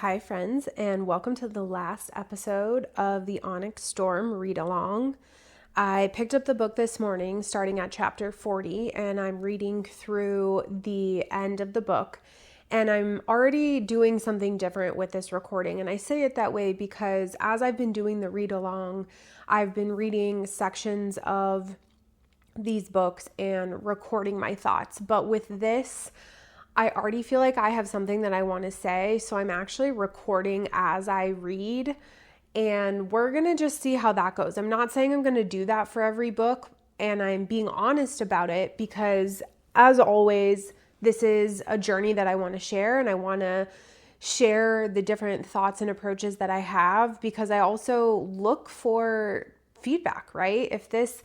Hi, friends, and welcome to the last episode of the Onyx Storm read-along. I picked up the book this morning, starting at chapter 40, and I'm reading through the end of the book. And I'm already doing something different with this recording. And I say it that way because as I've been doing the read-along, I've been reading sections of these books and recording my thoughts. But with this, I already feel like I have something that I want to say, so I'm actually recording as I read, and we're going to just see how that goes. I'm not saying I'm going to do that for every book, and I'm being honest about it because, as always, this is a journey that I want to share, and I want to share the different thoughts and approaches that I have because I also look for feedback, right? If this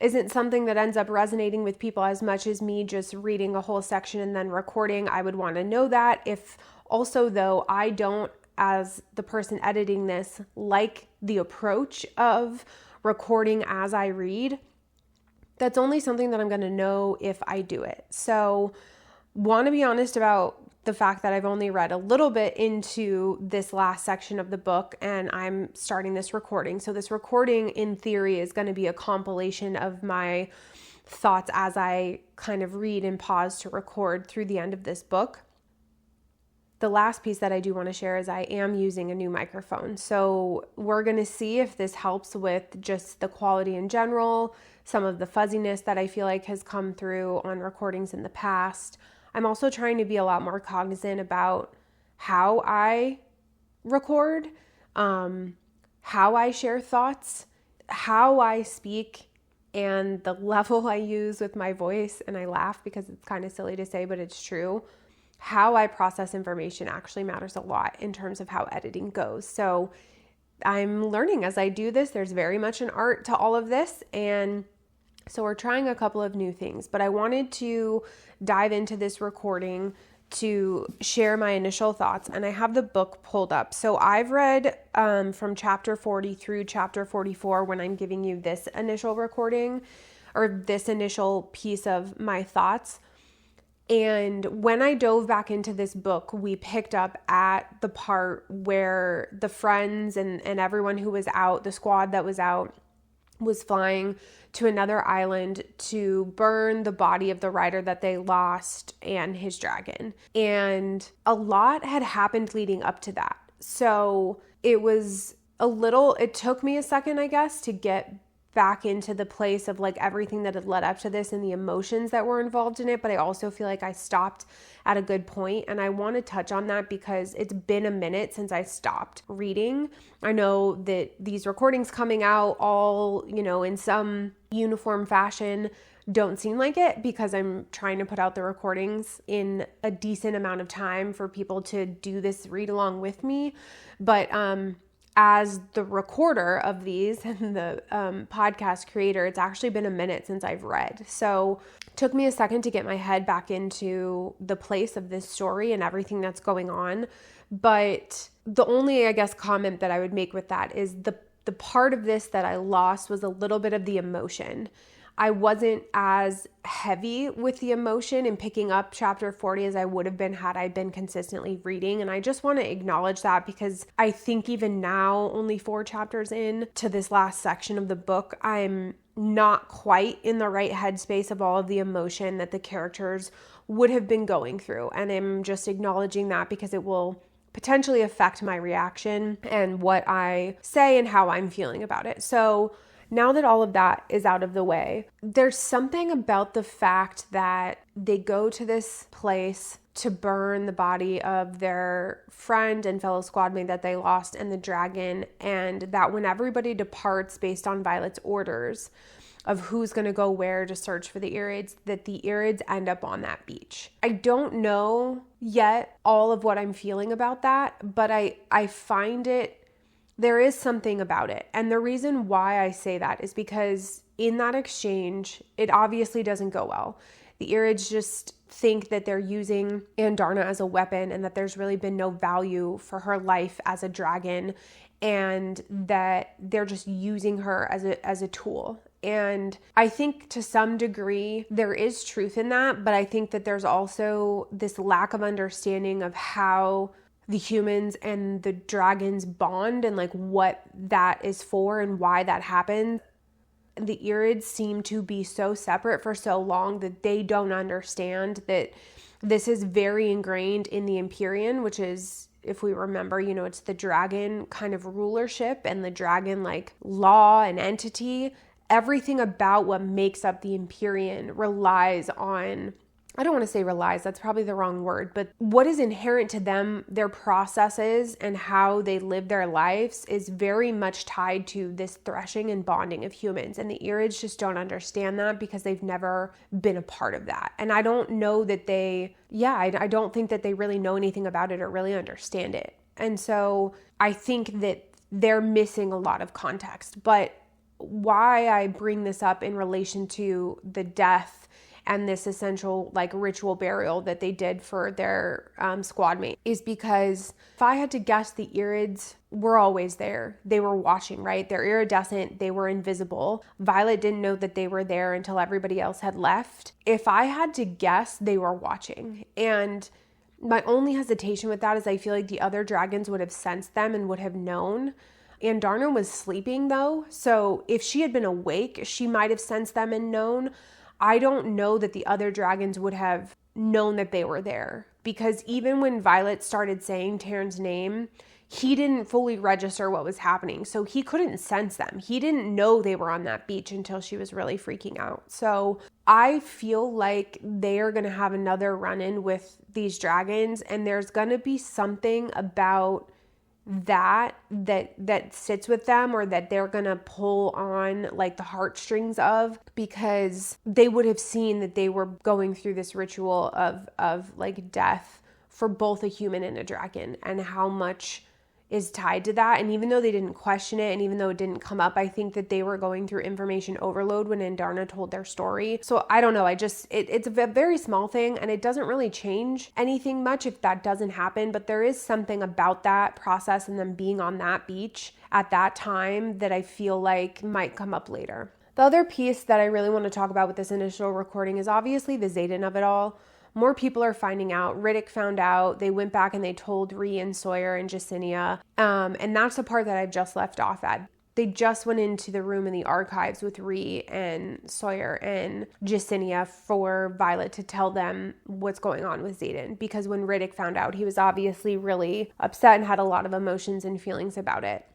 isn't something that ends up resonating with people as much as me just reading a whole section and then recording, I would want to know that. If also, though, I don't, as the person editing this, like the approach of recording as I read, that's only something that I'm going to know if I do it. So, want to be honest about the fact that I've only read a little bit into this last section of the book and I'm starting this recording. So this recording in theory is going to be a compilation of my thoughts as I kind of read and pause to record through the end of this book. The last piece that I do want to share is I am using a new microphone. So we're going to see if this helps with just the quality in general, some of the fuzziness that I feel like has come through on recordings in the past. I'm also trying to be a lot more cognizant about how I record, how I share thoughts, how I speak, and the level I use with my voice. And I laugh because it's kind of silly to say, but it's true. How I process information actually matters a lot in terms of how editing goes. So I'm learning as I do this. There's very much an art to all of this, and so we're trying a couple of new things, but I wanted to dive into this recording to share my initial thoughts, and I have the book pulled up. So I've read from chapter 40 through chapter 44 when I'm giving you this initial recording or this initial piece of my thoughts. And when I dove back into this book, we picked up at the part where the friends and everyone who was out, the squad that was out, was flying to another island to burn the body of the rider that they lost and his dragon. And a lot had happened leading up to that. So it took me a second, I guess, to get back into the place of like everything that had led up to this and the emotions that were involved in it. But I also feel like I stopped at a good point, and I want to touch on that because it's been a minute since I stopped reading. I know that these recordings coming out all, in some uniform fashion don't seem like it because I'm trying to put out the recordings in a decent amount of time for people to do this read along with me. But, as the recorder of these and the podcast creator, it's actually been a minute since I've read. So it took me a second to get my head back into the place of this story and everything that's going on. But the only, I guess, comment that I would make with that is the part of this that I lost was a little bit of the emotion. I wasn't as heavy with the emotion in picking up chapter 40 as I would have been had I been consistently reading. And I just want to acknowledge that because I think even now, only 4 chapters in to this last section of the book, I'm not quite in the right headspace of all of the emotion that the characters would have been going through. And I'm just acknowledging that because it will potentially affect my reaction and what I say and how I'm feeling about it. So now that all of that is out of the way, there's something about the fact that they go to this place to burn the body of their friend and fellow squadmate that they lost and the dragon, and that when everybody departs based on Violet's orders of who's going to go where to search for the Irids, that the Irids end up on that beach. I don't know yet all of what I'm feeling about that, but I find there is something about it. And the reason why I say that is because in that exchange, it obviously doesn't go well. The Irids just think that they're using Andarna as a weapon and that there's really been no value for her life as a dragon and that they're just using her as a tool. And I think to some degree there is truth in that, but I think that there's also this lack of understanding of how the humans and the dragons bond and like what that is for and why that happens. The Irids seem to be so separate for so long that they don't understand that this is very ingrained in the Empyrean, which is, if we remember, it's the dragon kind of rulership and the dragon like law and entity. Everything about what makes up the Empyrean relies on, I don't want to say relies, that's probably the wrong word, but what is inherent to them, their processes and how they live their lives is very much tied to this threshing and bonding of humans. And the Irids just don't understand that because they've never been a part of that. And I don't know that I don't think that they really know anything about it or really understand it. And so I think that they're missing a lot of context. But why I bring this up in relation to the death and this essential like ritual burial that they did for their squad mate is because if I had to guess, the Irids were always there. They were watching, right? They're iridescent. They were invisible. Violet didn't know that they were there until everybody else had left. If I had to guess, they were watching. And my only hesitation with that is I feel like the other dragons would have sensed them and would have known. Andarna was sleeping though. So if she had been awake, she might have sensed them and known. I don't know that the other dragons would have known that they were there, because even when Violet started saying Taryn's name, he didn't fully register what was happening. So he couldn't sense them. He didn't know they were on that beach until she was really freaking out. So I feel like they are going to have another run-in with these dragons, and there's going to be something about that sits with them, or that they're gonna pull on like the heartstrings of, because they would have seen that they were going through this ritual of like death for both a human and a dragon, and how much is tied to that. And even though they didn't question it, and even though it didn't come up, I think that they were going through information overload when Andarna told their story. So I don't know. It's a very small thing, and it doesn't really change anything much if that doesn't happen. But there is something about that process and them being on that beach at that time that I feel like might come up later. The other piece that I really want to talk about with this initial recording is obviously the Xaden of it all. More people are finding out. Riddick found out. They went back and they told Rhee and Sawyer and Jesinia. And that's the part that I've just left off at. They just went into the room in the archives with Rhee and Sawyer and Jesinia for Violet to tell them what's going on with Xaden. Because when Riddick found out, he was obviously really upset and had a lot of emotions and feelings about it.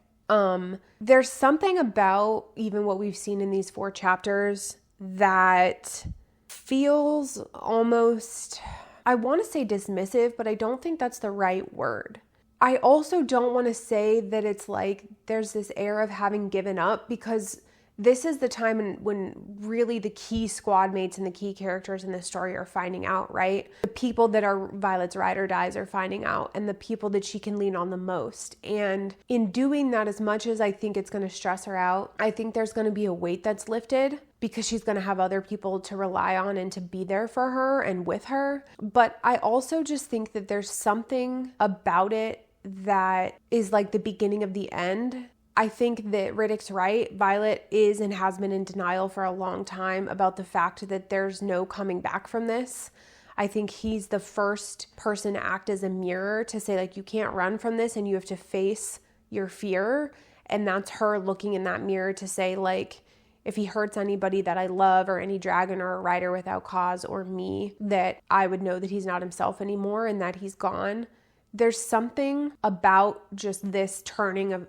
There's something about even what we've seen in these 4 chapters that feels almost, I want to say dismissive, but I don't think that's the right word. I also don't want to say that it's like there's this air of having given up, because this is the time when really the key squad mates and the key characters in the story are finding out, right? The people that are Violet's ride or dies are finding out, and the people that she can lean on the most. And in doing that, as much as I think it's going to stress her out, I think there's going to be a weight that's lifted, because she's going to have other people to rely on and to be there for her and with her. But I also just think that there's something about it that is like the beginning of the end. I think that Riddick's right. Violet is and has been in denial for a long time about the fact that there's no coming back from this. I think he's the first person to act as a mirror to say, like, you can't run from this and you have to face your fear. And that's her looking in that mirror to say, like, if he hurts anybody that I love, or any dragon or a rider without cause, or me, that I would know that he's not himself anymore and that he's gone. There's something about just this turning of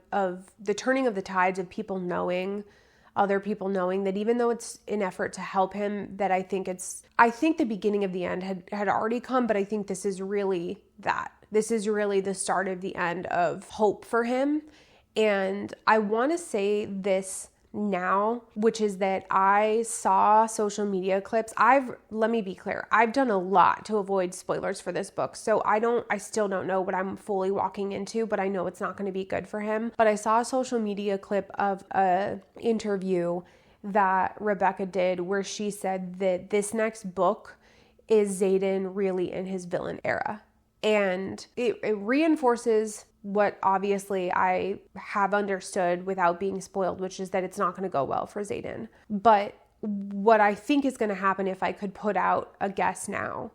the tides of people knowing, other people knowing, that even though it's an effort to help him, that I think the beginning of the end had already come, but I think this is really that. This is really the start of the end of hope for him. And I want to say this now, which is that I saw social media clips. Let me be clear, I've done a lot to avoid spoilers for this book. So I still don't know what I'm fully walking into, but I know it's not going to be good for him. But I saw a social media clip of a interview that Rebecca did where she said that this next book is Xaden really in his villain era. And it reinforces what obviously I have understood without being spoiled, which is that it's not going to go well for Xaden. But what I think is going to happen, if I could put out a guess now,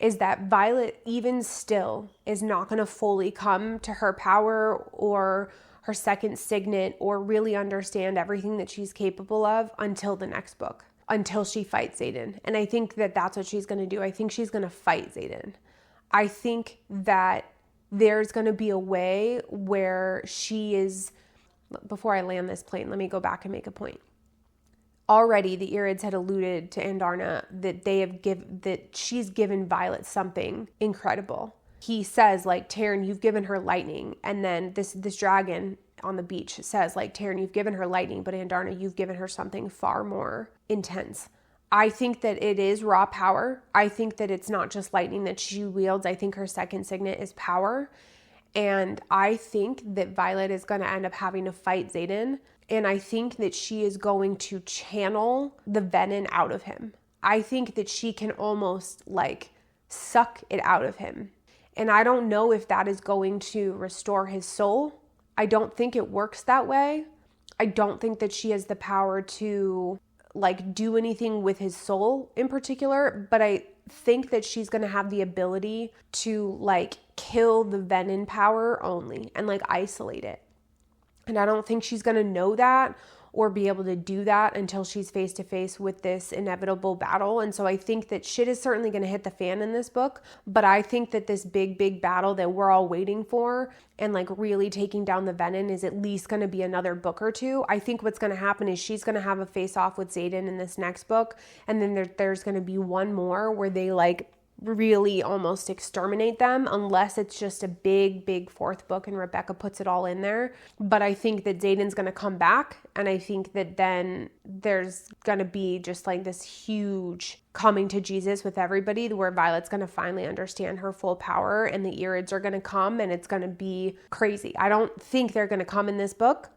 is that Violet even still is not going to fully come to her power or her second signet or really understand everything that she's capable of until the next book, until she fights Xaden. And I think that that's what she's going to do. I think she's going to fight Xaden. I think that there's going to be a way where she is, before I land this plane, let me go back and make a point. Already the Irids had alluded to Andarna that that she's given Violet something incredible. He says, like, Taryn, you've given her lightning. And then this dragon on the beach says, like, Taryn, you've given her lightning, but Andarna, you've given her something far more intense. I think that it is raw power. I think that it's not just lightning that she wields. I think her second signet is power. And I think that Violet is going to end up having to fight Xaden. And I think that she is going to channel the venom out of him. I think that she can almost like suck it out of him. And I don't know if that is going to restore his soul. I don't think it works that way. I don't think that she has the power to like do anything with his soul in particular, but I think that she's going to have the ability to like kill the venom power only and like isolate it. And I don't think she's going to know that or be able to do that until she's face to face with this inevitable battle. And so I think that shit is certainly going to hit the fan in this book. But I think that this big battle that we're all waiting for and like really taking down the venom is at least going to be another book or two. I think what's going to happen is she's going to have a face off with Xaden in this next book. And then there's going to be one more where they like really almost exterminate them, unless it's just a big fourth book and Rebecca puts it all in there. But I think that Xaden's going to come back, and I think that then there's going to be just like this huge coming to Jesus with everybody where Violet's going to finally understand her full power and the Irids are going to come and it's going to be crazy. I don't think they're going to come in this book.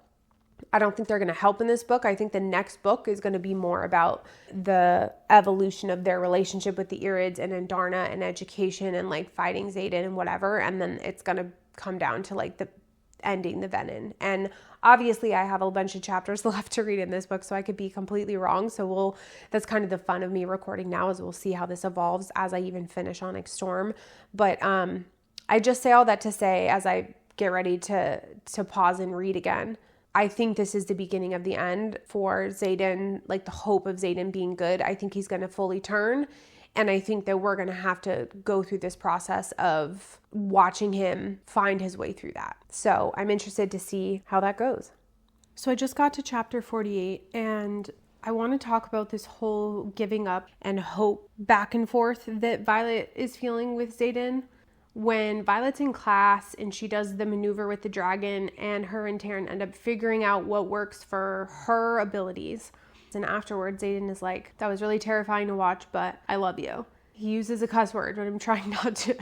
I don't think they're going to help in this book. I think the next book is going to be more about the evolution of their relationship with the Irids and Andarna and education and like fighting Xaden and whatever. And then it's going to come down to like the ending the venom. And obviously I have a bunch of chapters left to read in this book, so I could be completely wrong. So that's kind of the fun of me recording now, is we'll see how this evolves as I even finish Onyx Storm. But I just say all that to say, as I get ready to pause and read again, I think this is the beginning of the end for Xaden, like the hope of Xaden being good. I think he's going to fully turn. And I think that we're going to have to go through this process of watching him find his way through that. So I'm interested to see how that goes. So I just got to chapter 48 and I want to talk about this whole giving up and hope back and forth that Violet is feeling with Xaden. When Violet's in class and she does the maneuver with the dragon and her and Taryn end up figuring out what works for her abilities. And afterwards, Xaden is like, that was really terrifying to watch, but I love you. He uses a cuss word, but I'm trying not to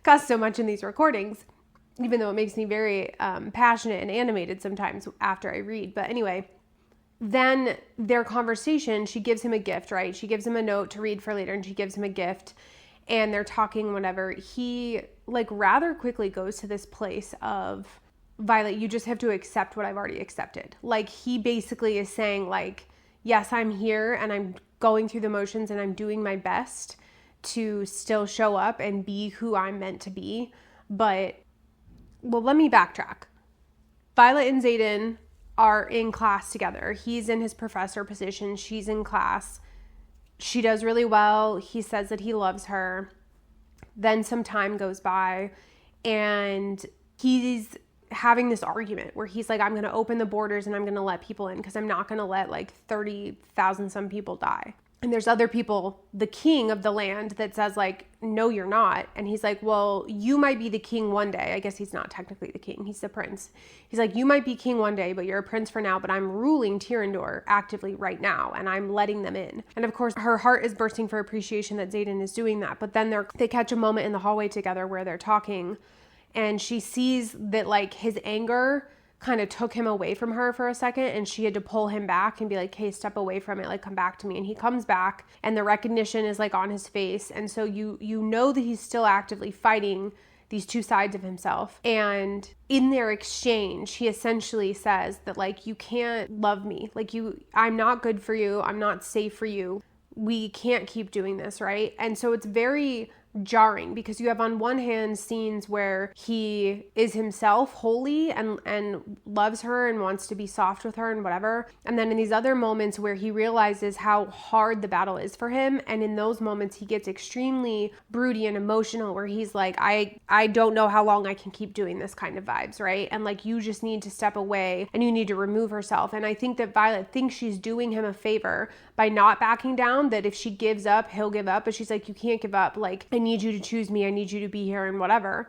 cuss so much in these recordings, even though it makes me very passionate and animated sometimes after I read. But anyway, then their conversation, she gives him a gift, right? She gives him a note to read for later and she gives him a gift. And they're talking, whatever. He like rather quickly goes to this place of, Violet, you just have to accept what I've already accepted. Like he basically is saying like, yes, I'm here and I'm going through the motions and I'm doing my best to still show up and be who I'm meant to be. But, well, let me backtrack. Violet and Xaden are in class together. He's in his professor position. She's in class. She does really well. He says that he loves her. Then some time goes by and he's having this argument where he's like, I'm going to open the borders and I'm going to let people in because I'm not going to let like 30,000 some people die. And there's other people, the king of the land, that says like, no, you're not. And he's like, well, you might be the king one day. I guess he's not technically the king. He's the prince. He's like, you might be king one day, but you're a prince for now. But I'm ruling Tyrrendor actively right now. And I'm letting them in. And of course, her heart is bursting for appreciation that Xaden is doing that. But then they catch a moment in the hallway together where they're talking. And she sees that like his anger kind of took him away from her for a second, and she had to pull him back and be like, hey, step away from it, like come back to me. And he comes back and the recognition is like on his face. And so you know that he's still actively fighting these two sides of himself. And in their exchange, he essentially says that like, you can't love me. Like I'm not good for you. I'm not safe for you. We can't keep doing this, right? And so it's very jarring, because you have on one hand scenes where he is himself holy and loves her and wants to be soft with her and whatever. And then in these other moments where he realizes how hard the battle is for him. And in those moments, he gets extremely broody and emotional where he's like, I don't know how long I can keep doing this kind of vibes, right? And like, you just need to step away and you need to remove herself. And I think that Violet thinks she's doing him a favor by not backing down, that if she gives up, he'll give up. But she's like, you can't give up. Like, I need you to choose me. I need you to be here and whatever.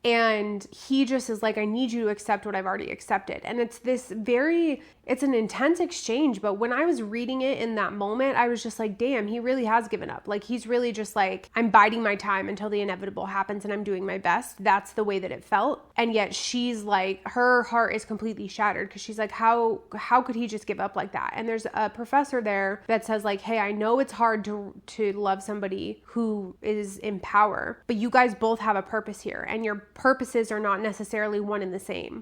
And he just is like, I need you to accept what I've already accepted. And it's an intense exchange. But when I was reading it in that moment, I was just like, damn, he really has given up. Like, he's really just like, I'm biding my time until the inevitable happens and I'm doing my best. That's the way that it felt. And yet she's like, her heart is completely shattered because she's like, how could he just give up like that? And there's a professor there that says like, hey, I know it's hard to love somebody who is in power, but you guys both have a purpose here, and your purposes are not necessarily one and the same.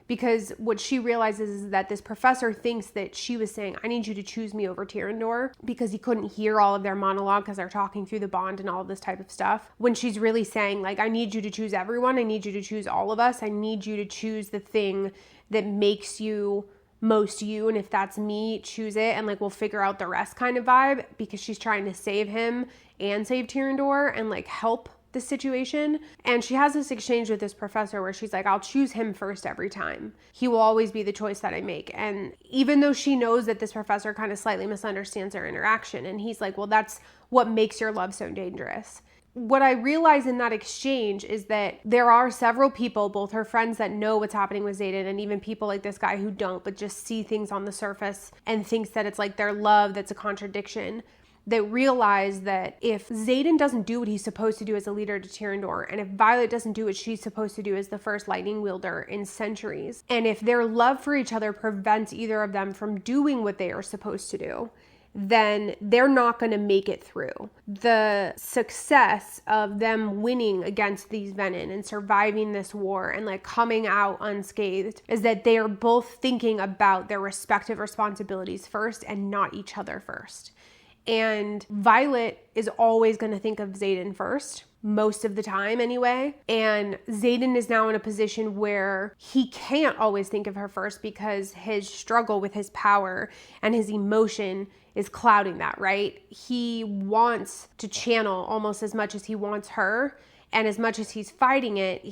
Because what she realizes is that this professor thinks that she was saying, I need you to choose me over Tyrandor, because he couldn't hear all of their monologue because they're talking through the bond and all of this type of stuff. When she's really saying like, I need you to choose everyone. I need you to choose all of us. I need you to choose the thing that makes you most you. And if that's me, choose it. And like, we'll figure out the rest kind of vibe, because she's trying to save him and save Tyrandor and like help the situation. And she has this exchange with this professor where she's like, I'll choose him first every time. He will always be the choice that I make. And even though she knows that this professor kind of slightly misunderstands their interaction, and he's like, well, that's what makes your love so dangerous. What I realize in that exchange is that there are several people, both her friends that know what's happening with Xaden, and even people like this guy who don't, but just see things on the surface and thinks that it's like their love that's a contradiction, that realize that if Xaden doesn't do what he's supposed to do as a leader to Tyrandor, and if Violet doesn't do what she's supposed to do as the first lightning wielder in centuries, and if their love for each other prevents either of them from doing what they are supposed to do, then they're not going to make it through. The success of them winning against these Venin and surviving this war and like coming out unscathed is that they are both thinking about their respective responsibilities first and not each other first. And Violet is always going to think of Xaden first, most of the time anyway. And Xaden is now in a position where he can't always think of her first, because his struggle with his power and his emotion is clouding that, right? He wants to channel almost as much as he wants her. And as much as he's fighting it,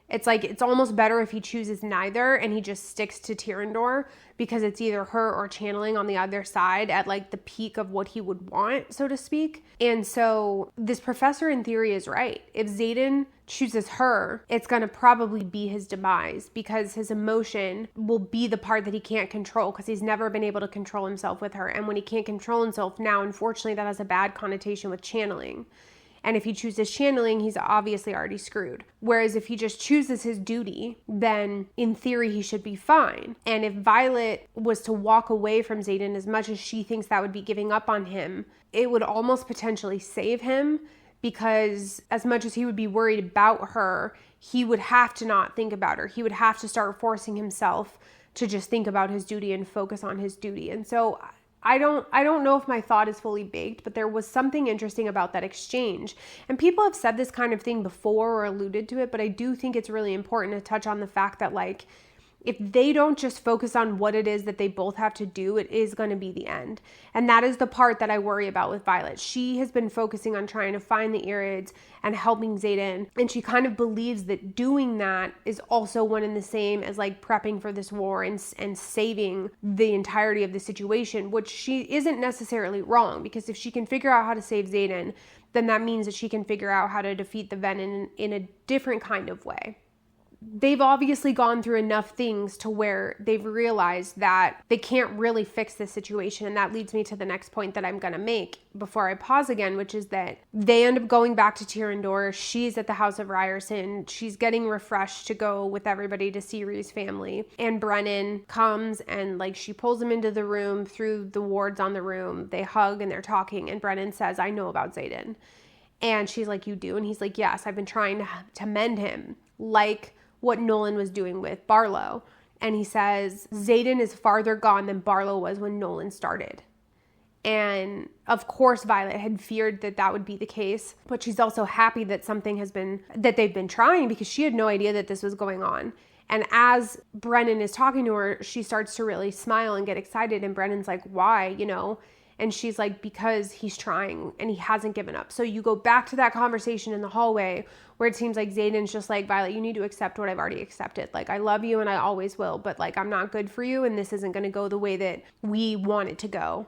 it's like, it's almost better if he chooses neither and he just sticks to Tyrandor, because it's either her or channeling on the other side at like the peak of what he would want, so to speak. And so this professor in theory is right. If Xaden chooses her, it's going to probably be his demise, because his emotion will be the part that he can't control, because he's never been able to control himself with her. And when he can't control himself now, unfortunately, that has a bad connotation with channeling. And if he chooses channeling, he's obviously already screwed. Whereas if he just chooses his duty, then in theory, he should be fine. And if Violet was to walk away from Xaden, as much as she thinks that would be giving up on him, it would almost potentially save him, because as much as he would be worried about her, he would have to not think about her. He would have to start forcing himself to just think about his duty and focus on his duty. And so I don't know if my thought is fully baked, but there was something interesting about that exchange. And people have said this kind of thing before or alluded to it, but I do think it's really important to touch on the fact that like, if they don't just focus on what it is that they both have to do, it is going to be the end. And that is the part that I worry about with Violet. She has been focusing on trying to find the Irids and helping Xaden. And she kind of believes that doing that is also one and the same as like prepping for this war and saving the entirety of the situation, which she isn't necessarily wrong, because if she can figure out how to save Xaden, then that means that she can figure out how to defeat the Venin in a different kind of way. They've obviously gone through enough things to where they've realized that they can't really fix this situation. And that leads me to the next point that I'm going to make before I pause again, which is that they end up going back to Tyrandor. She's at the House of Ryerson. She's getting refreshed to go with everybody to see Rhee's family. And Brennan comes and like she pulls him into the room through the wards on the room. They hug and they're talking. And Brennan says, I know about Xaden. And she's like, you do? And he's like, yes, I've been trying to mend him, like what Nolan was doing with Barlow. And he says, Xaden is farther gone than Barlow was when Nolan started. And of course, Violet had feared that that would be the case, but she's also happy that that they've been trying, because she had no idea that this was going on. And as Brennan is talking to her, she starts to really smile and get excited. And Brennan's like, why, And she's like, because he's trying and he hasn't given up. So you go back to that conversation in the hallway where it seems like Xaden's just like, Violet, you need to accept what I've already accepted. Like, I love you and I always will, but like, I'm not good for you. And this isn't going to go the way that we want it to go.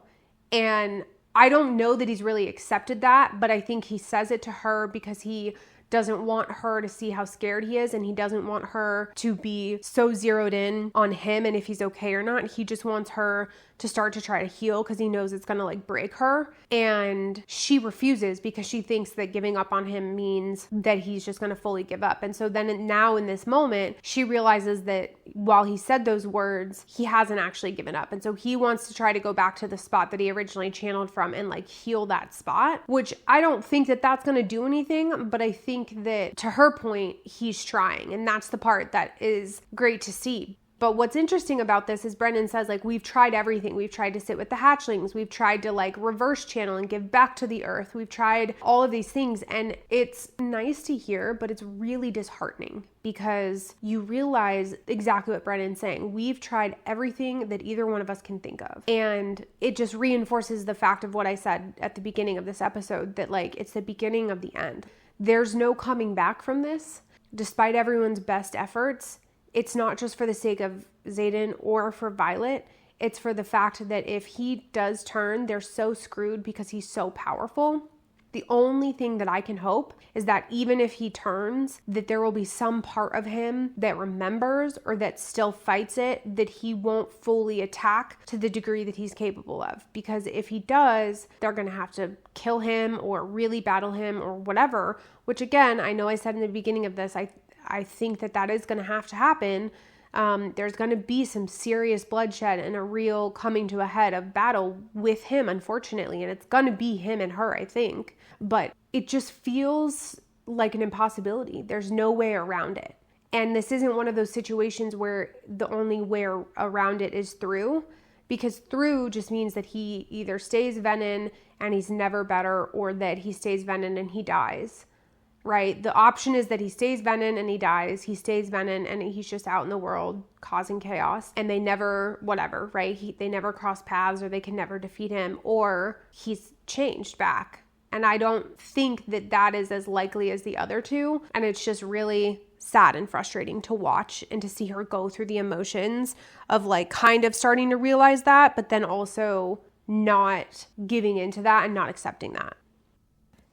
And I don't know that he's really accepted that, but I think he says it to her because he doesn't want her to see how scared he is, and he doesn't want her to be so zeroed in on him and if he's okay or not. He just wants her to start to try to heal because he knows it's going to like break her. And she refuses because she thinks that giving up on him means that he's just going to fully give up. And so then now in this moment, she realizes that while he said those words, he hasn't actually given up. And so he wants to try to go back to the spot that he originally channeled from and like heal that spot, which I don't think that that's going to do anything. But I think that to her point, he's trying. And that's the part that is great to see. But what's interesting about this is Brennan says, like, we've tried everything. We've tried to sit with the hatchlings. We've tried to like reverse channel and give back to the earth. We've tried all of these things. And it's nice to hear, but it's really disheartening because you realize exactly what Brennan's saying. We've tried everything that either one of us can think of. And it just reinforces the fact of what I said at the beginning of this episode, that like, it's the beginning of the end. There's no coming back from this. Despite everyone's best efforts, it's not just for the sake of Xaden or for Violet. It's for the fact that if he does turn, they're so screwed because he's so powerful. The only thing that I can hope is that even if he turns, that there will be some part of him that remembers or that still fights it, that he won't fully attack to the degree that he's capable of. Because if he does, they're going to have to kill him or really battle him or whatever, which again, I know I said in the beginning of this, I think that is going to have to happen. There's going to be some serious bloodshed and a real coming to a head of battle with him, unfortunately. And it's going to be him and her, I think. But it just feels like an impossibility. There's no way around it. And this isn't one of those situations where the only way around it is through. Because through just means that he either stays Venom and he's never better, or that he stays Venom and he dies. Right? The option is that he stays Venom and he dies. He stays Venom and he's just out in the world causing chaos, and they never, whatever, right? They never cross paths, or they can never defeat him, or he's changed back. And I don't think that is as likely as the other two. And it's just really sad and frustrating to watch and to see her go through the emotions of like kind of starting to realize that, but then also not giving into that and not accepting that.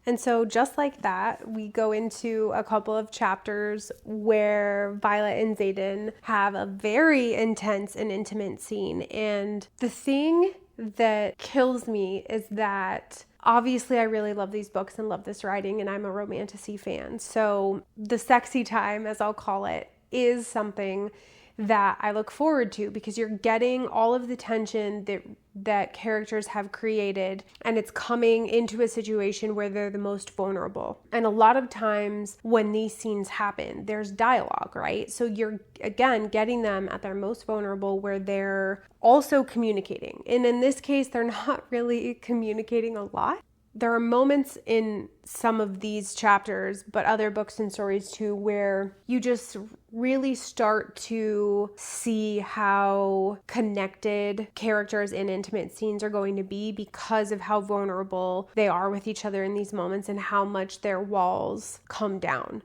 And so just like that, we go into a couple of chapters where Violet and Xaden have a very intense and intimate scene. And the thing that kills me is that obviously I really love these books and love this writing, and I'm a romantasy fan. So the sexy time, as I'll call it, is something that I look forward to, because you're getting all of the tension that characters have created, and it's coming into a situation where they're the most vulnerable. And a lot of times when these scenes happen, there's dialogue, right? So you're, again, getting them at their most vulnerable where they're also communicating. And in this case, they're not really communicating a lot. There are moments in some of these chapters, but other books and stories too, where you just really start to see how connected characters in intimate scenes are going to be because of how vulnerable they are with each other in these moments and how much their walls come down.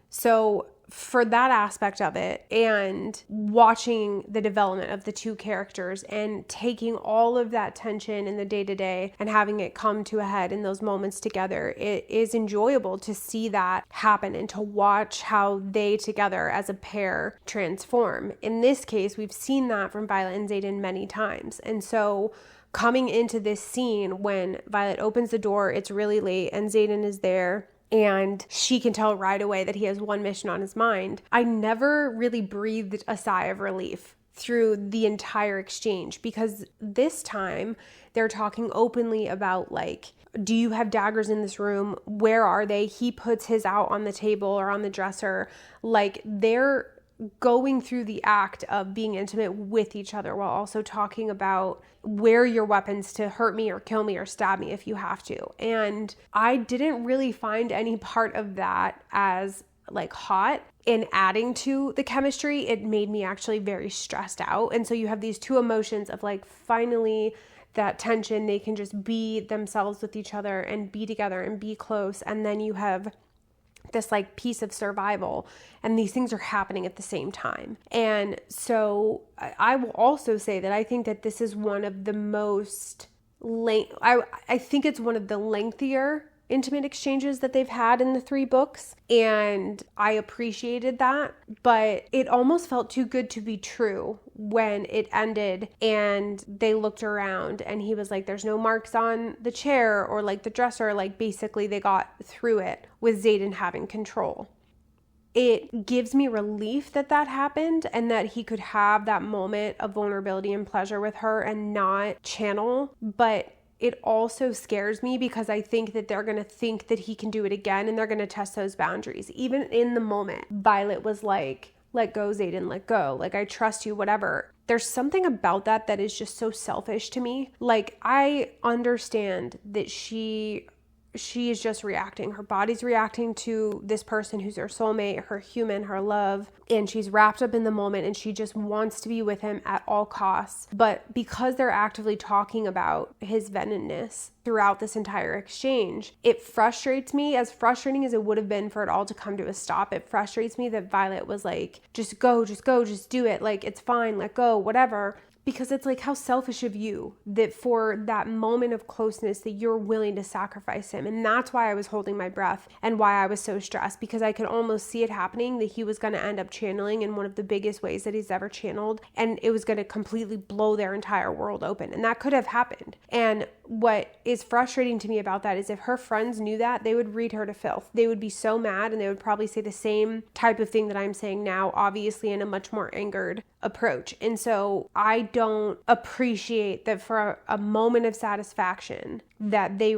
So for that aspect of it, and watching the development of the two characters and taking all of that tension in the day-to-day and having it come to a head in those moments together, it is enjoyable to see that happen and to watch how they together as a pair transform. In this case, we've seen that from Violet and Xaden many times. And so coming into this scene when Violet opens the door, it's really late, and Xaden is there, and she can tell right away that he has one mission on his mind. I never really breathed a sigh of relief through the entire exchange, because this time they're talking openly about, like, do you have daggers in this room? Where are they? He puts his out on the table or on the dresser. Like, they're going through the act of being intimate with each other while also talking about where your weapons to hurt me or kill me or stab me if you have to. And I didn't really find any part of that as like hot. In adding to the chemistry, it made me actually very stressed out. And so you have these two emotions of like finally that tension, they can just be themselves with each other and be together and be close. And then you have this like piece of survival, and these things are happening at the same time. And so I will also say that I think that this is one of the most I think it's one of the lengthier intimate exchanges that they've had in the 3 books, and I appreciated that, but it almost felt too good to be true when it ended and they looked around and he was like, there's no marks on the chair or like the dresser. Like basically they got through it with Xaden having control. It gives me relief that that happened and that he could have that moment of vulnerability and pleasure with her and not channel, but it also scares me because I think that they're going to think that he can do it again and they're going to test those boundaries. Even in the moment, Violet was like, let go, Xaden, let go. Like, I trust you, whatever. There's something about that that is just so selfish to me. Like, I understand that she is just reacting. Her body's reacting to this person who's her soulmate, her human, her love, and she's wrapped up in the moment and she just wants to be with him at all costs. But because they're actively talking about his venomousness throughout this entire exchange, it frustrates me, as frustrating as it would have been for it all to come to a stop. It frustrates me that Violet was like, just go, just do it. Like, it's fine, let go, whatever. Because it's like, how selfish of you that for that moment of closeness that you're willing to sacrifice him. And that's why I was holding my breath and why I was so stressed, because I could almost see it happening, that he was going to end up channeling in one of the biggest ways that he's ever channeled. And it was going to completely blow their entire world open. And that could have happened. And what is frustrating to me about that is if her friends knew that, they would read her to filth. They would be so mad and they would probably say the same type of thing that I'm saying now, obviously in a much more angered approach. And so I don't appreciate that for a moment of satisfaction that they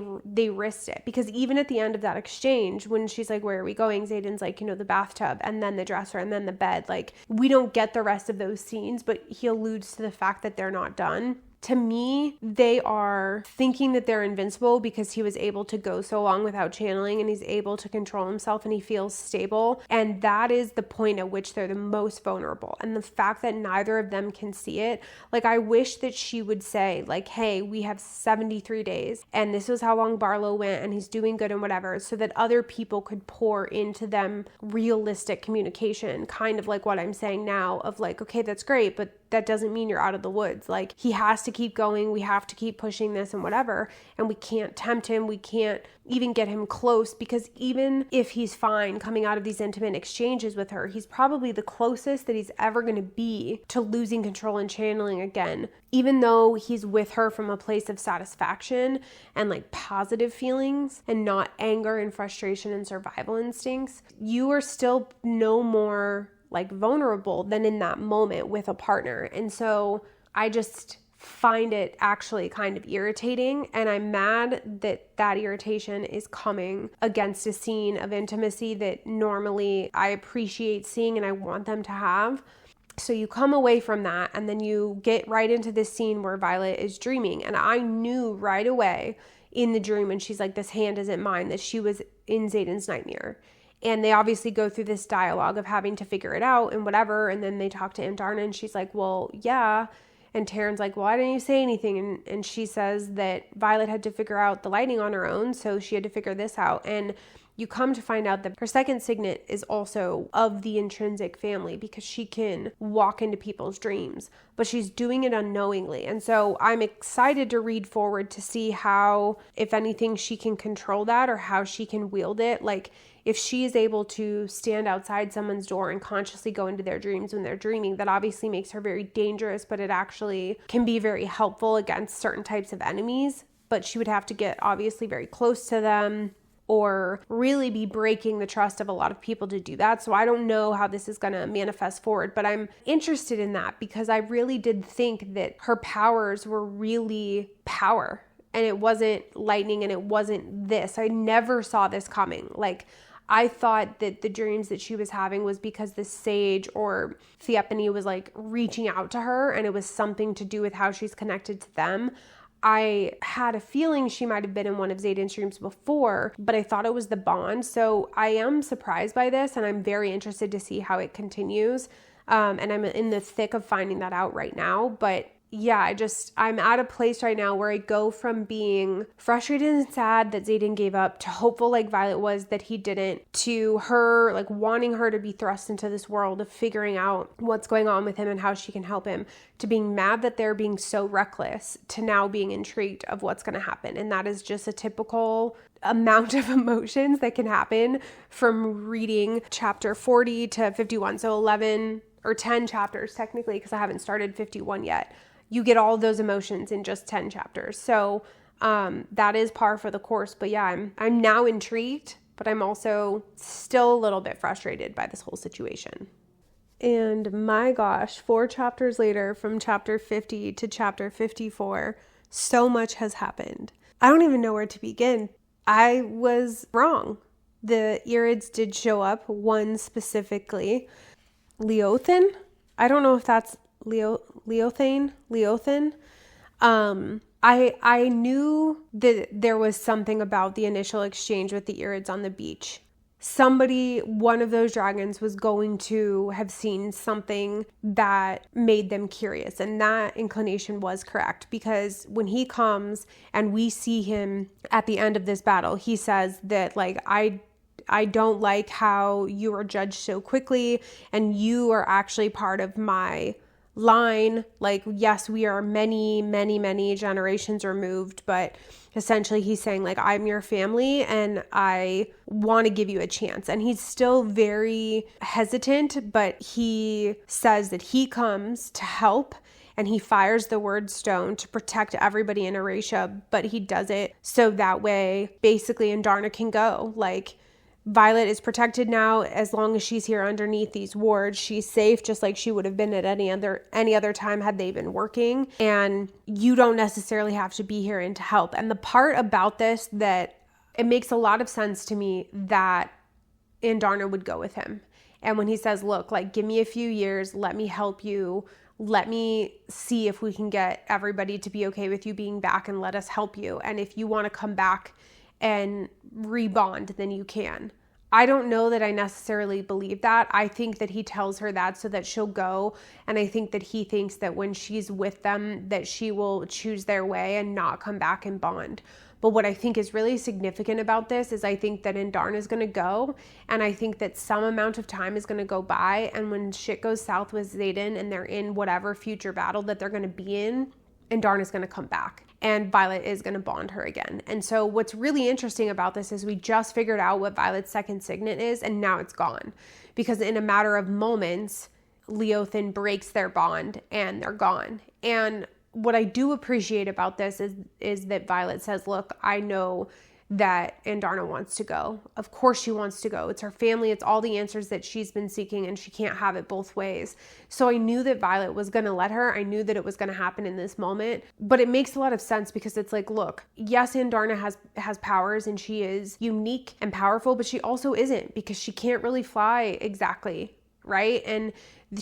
risked it. Because even at the end of that exchange, when she's like, where are we going? Xaden's like, the bathtub and then the dresser and then the bed. Like, we don't get the rest of those scenes, but he alludes to the fact that they're not done. To me, they are thinking that they're invincible because he was able to go so long without channeling and he's able to control himself and he feels stable. And that is the point at which they're the most vulnerable. And the fact that neither of them can see it, like, I wish that she would say, like, hey, we have 73 days and this was how long Barlow went and he's doing good and whatever, so that other people could pour into them realistic communication, kind of like what I'm saying now of like, okay, that's great, but that doesn't mean you're out of the woods. Like, he has to keep going. We have to keep pushing this and whatever. And we can't tempt him. We can't even get him close, because even if he's fine coming out of these intimate exchanges with her, he's probably the closest that he's ever going to be to losing control and channeling again. Even though he's with her from a place of satisfaction and like positive feelings and not anger and frustration and survival instincts, you are still no more like vulnerable than in that moment with a partner. And so I just find it actually kind of irritating, and I'm mad that that irritation is coming against a scene of intimacy that normally I appreciate seeing and I want them to have. So you come away from that and then you get right into this scene where Violet is dreaming, and I knew right away in the dream when she's like, this hand isn't mine, that she was in Xaden's nightmare. And they obviously go through this dialogue of having to figure it out and whatever. And then they talk to Aunt Darna and she's like, well, yeah. And Taryn's like, well, why didn't you say anything? And she says that Violet had to figure out the lighting on her own, so she had to figure this out. And you come to find out that her second signet is also of the intrinsic family, because she can walk into people's dreams, but she's doing it unknowingly. And so I'm excited to read forward to see how, if anything, she can control that or how she can wield it. Like, if she is able to stand outside someone's door and consciously go into their dreams when they're dreaming, that obviously makes her very dangerous, but it actually can be very helpful against certain types of enemies. But she would have to get obviously very close to them or really be breaking the trust of a lot of people to do that. So I don't know how this is going to manifest forward, but I'm interested in that because I really did think that her powers were really power. And it wasn't lightning and it wasn't this. I never saw this coming. Like, I thought that the dreams that she was having was because the sage or Theophany was like reaching out to her, and it was something to do with how she's connected to them. I had a feeling she might have been in one of Xaden's dreams before, but I thought it was the bond. So I am surprised by this, and I'm very interested to see how it continues. And I'm in the thick of finding that out right now. But yeah, I'm at a place right now where I go from being frustrated and sad that Xaden gave up to hopeful like Violet was that he didn't, to her like wanting her to be thrust into this world of figuring out what's going on with him and how she can help him, to being mad that they're being so reckless, to now being intrigued of what's going to happen. And that is just a typical amount of emotions that can happen from reading chapter 40 to 51. So 11 or 10 chapters technically, because I haven't started 51 yet. You get all those emotions in just 10 chapters. So that is par for the course. But yeah, I'm now intrigued, but I'm also still a little bit frustrated by this whole situation. And my gosh, 4 chapters later, from chapter 50 to chapter 54, so much has happened. I don't even know where to begin. I was wrong. The Irids did show up, one specifically. Leothan? I don't know if that's Leothan. I knew that there was something about the initial exchange with the Irids on the beach. One of those dragons was going to have seen something that made them curious. And that inclination was correct, because when he comes and we see him at the end of this battle, he says that like, I don't like how you are judged so quickly, and you are actually part of my line. Like, yes, we are many, many, many generations removed, but essentially he's saying like, I'm your family and I want to give you a chance. And he's still very hesitant, but he says that he comes to help, and he fires the word stone to protect everybody in Erasia, but he does it so that way basically Andarna can go. Like, Violet is protected now. As long as she's here underneath these wards, she's safe, just like she would have been at any other time had they been working. And you don't necessarily have to be here and to help. And the part about this that it makes a lot of sense to me that Andarna would go with him. And when he says, look, like, give me a few years, let me help you. Let me see if we can get everybody to be okay with you being back, and let us help you. And if you want to come back and rebond, then you can. I don't know that I necessarily believe that. I think that he tells her that so that she'll go. And I think that he thinks that when she's with them, that she will choose their way and not come back and bond. But what I think is really significant about this is I think that Andarna is going to go, and I think that some amount of time is going to go by, and when shit goes south with Xaden and they're in whatever future battle that they're going to be in, Andarna is going to come back, and Violet is going to bond her again. And so what's really interesting about this is we just figured out what Violet's second signet is, and now it's gone. Because in a matter of moments, Leothan breaks their bond and they're gone. And what I do appreciate about this is that Violet says, look, I know that Andarna wants to go. Of course she wants to go. It's her family. It's all the answers that she's been seeking, and she can't have it both ways. So I knew that Violet was going to let her. I knew that it was going to happen in this moment, but it makes a lot of sense because it's like, look, yes, Andarna has powers and she is unique and powerful, but she also isn't, because she can't really fly exactly, right? And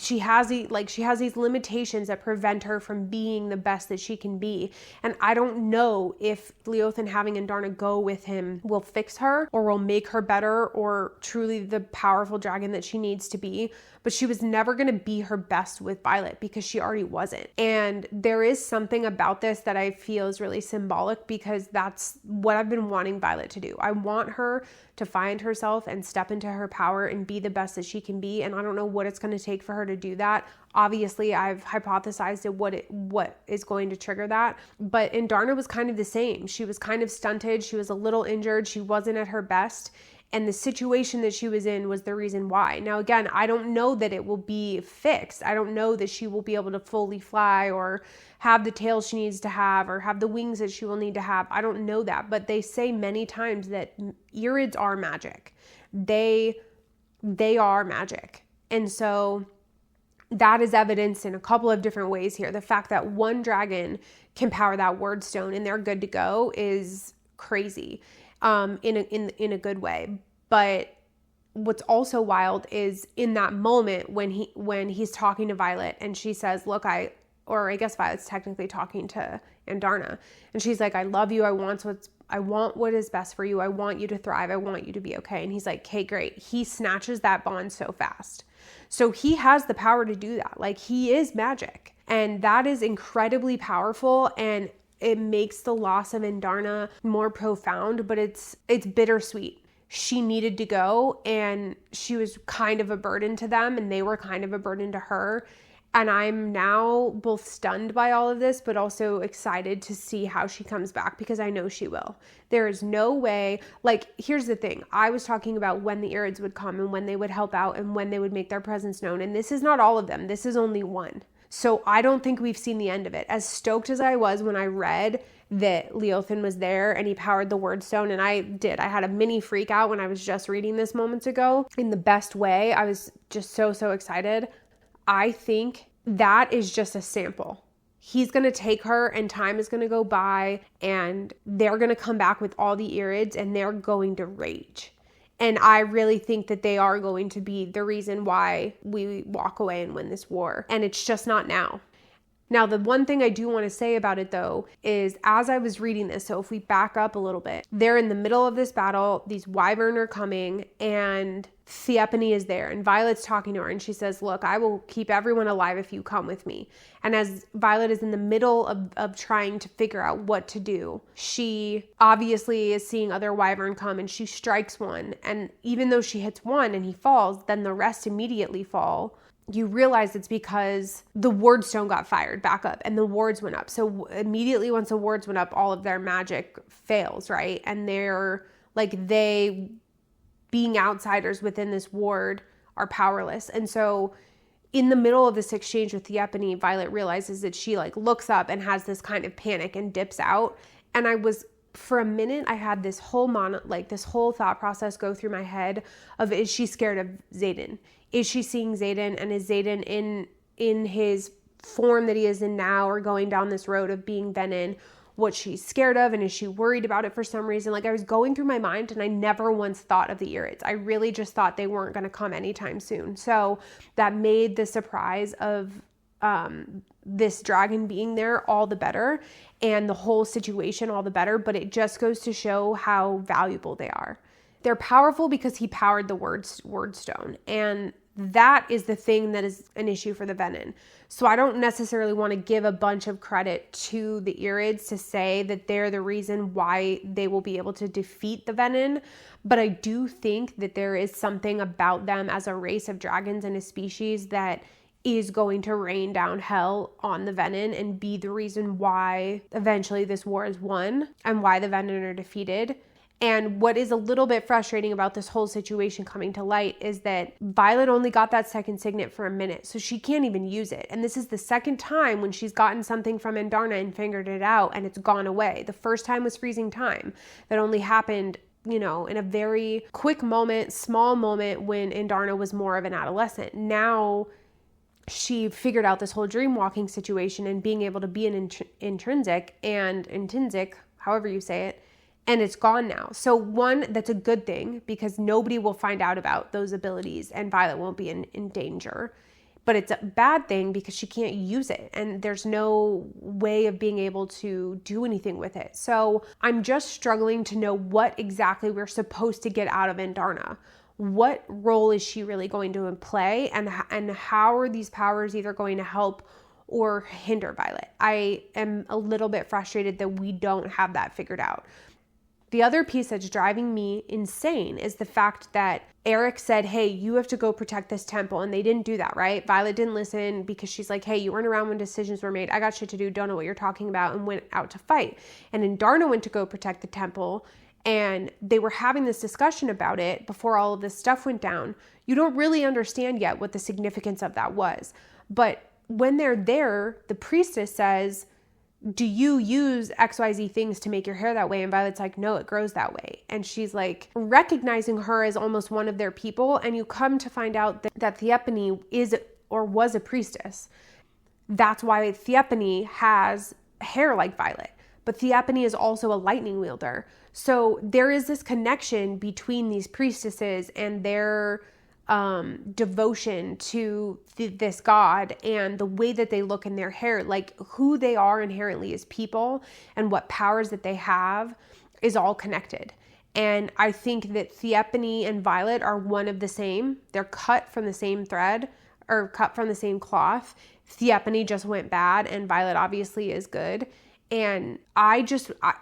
she has these limitations that prevent her from being the best that she can be. And I don't know if Leothan having Andarna go with him will fix her or will make her better or truly the powerful dragon that she needs to be. But she was never going to be her best with Violet because she already wasn't. And there is something about this that I feel is really symbolic, because that's what I've been wanting Violet to do. I want her to find herself and step into her power and be the best that she can be. And I don't know what it's going to take for her to do that. Obviously, I've hypothesized what is going to trigger that. But Andarna was kind of the same. She was kind of stunted. She was a little injured. She wasn't at her best. And the situation that she was in was the reason why. Now, again, I don't know that it will be fixed. I don't know that she will be able to fully fly or have the tail she needs to have or have the wings that she will need to have. I don't know that. But they say many times that Irids are magic. They are magic. And so that is evidenced in a couple of different ways here. The fact that one dragon can power that word stone and they're good to go is crazy. In a good way. But what's also wild is in that moment when he's talking to Violet and she says, look, I guess Violet's technically talking to Andarna, and she's like, I love you. I want what is best for you. I want you to thrive. I want you to be okay. And he's like, okay, great. He snatches that bond so fast. So he has the power to do that. Like, he is magic. And that is incredibly powerful. And it makes the loss of Andarna more profound, but it's bittersweet. She needed to go, and she was kind of a burden to them, and they were kind of a burden to her. And I'm now both stunned by all of this, but also excited to see how she comes back, because I know she will. There is no way, like, here's the thing. I was talking about when the Irids would come and when they would help out and when they would make their presence known. And this is not all of them. This is only one. So I don't think we've seen the end of it. As stoked as I was when I read that Leothin was there and he powered the word stone, and I had a mini freak out when I was just reading this moments ago in the best way. I was just so excited. I think that is just a sample. He's going to take her, and time is going to go by, and they're going to come back with all the Irids, and they're going to rage. And I really think that they are going to be the reason why we walk away and win this war. And it's just not now. Now, the one thing I do want to say about it, though, is as I was reading this, so if we back up a little bit, they're in the middle of this battle, these Wyvern are coming, and Theophany is there, and Violet's talking to her, and she says, look, I will keep everyone alive if you come with me. And as Violet is in the middle of trying to figure out what to do, she obviously is seeing other Wyvern come, and she strikes one, and even though she hits one and he falls, then the rest immediately fall. You realize it's because the ward stone got fired back up and the wards went up. So immediately once the wards went up, all of their magic fails, right? And they're like, they being outsiders within this ward are powerless. And so in the middle of this exchange with Theophany, Violet realizes that she like looks up and has this kind of panic and dips out. And for a minute, I had this whole this whole thought process go through my head of, is she scared of Xaden? Is she seeing Xaden, and is Xaden in his form that he is in now, or going down this road of being Venin, what she's scared of, and is she worried about it for some reason? Like, I was going through my mind, and I never once thought of the Irids. I really just thought they weren't going to come anytime soon. So that made the surprise of this dragon being there all the better, and the whole situation all the better. But it just goes to show how valuable they are. They're powerful because he powered the word stone, and that is the thing that is an issue for the Venin. So I don't necessarily want to give a bunch of credit to the Irids to say that they're the reason why they will be able to defeat the Venin, but I do think that there is something about them as a race of dragons and a species that is going to rain down hell on the Venin and be the reason why eventually this war is won and why the Venin are defeated. And what is a little bit frustrating about this whole situation coming to light is that Violet only got that second signet for a minute, so she can't even use it. And this is the second time when she's gotten something from Andarna and figured it out and it's gone away. The first time was freezing time. That only happened, in a very quick moment, small moment when Andarna was more of an adolescent. Now she figured out this whole dream walking situation and being able to be an intrinsic, however you say it, and it's gone now. So one, that's a good thing because nobody will find out about those abilities and Violet won't be in danger. But it's a bad thing because she can't use it and there's no way of being able to do anything with it. So I'm just struggling to know what exactly we're supposed to get out of Andarna. What role is she really going to play, and how are these powers either going to help or hinder Violet? I am a little bit frustrated that we don't have that figured out. The other piece that's driving me insane is the fact that Eric said, hey, you have to go protect this temple. And they didn't do that, right? Violet didn't listen because she's like, hey, you weren't around when decisions were made. I got shit to do. Don't know what you're talking about, and went out to fight. And Andarna went to go protect the temple. And they were having this discussion about it before all of this stuff went down. You don't really understand yet what the significance of that was. But when they're there, the priestess says, do you use XYZ things to make your hair that way? And Violet's like, no, it grows that way. And she's like recognizing her as almost one of their people. And you come to find out that Theophany is or was a priestess. That's why Theophany has hair like Violet. but Theophany is also a lightning wielder. So there is this connection between these priestesses and their devotion to this god and the way that they look in their hair, like who they are inherently as people and what powers that they have is all connected. And I think that Theophany and Violet are one of the same. They're cut from the same thread or cut from the same cloth. Theophany just went bad and Violet obviously is good. And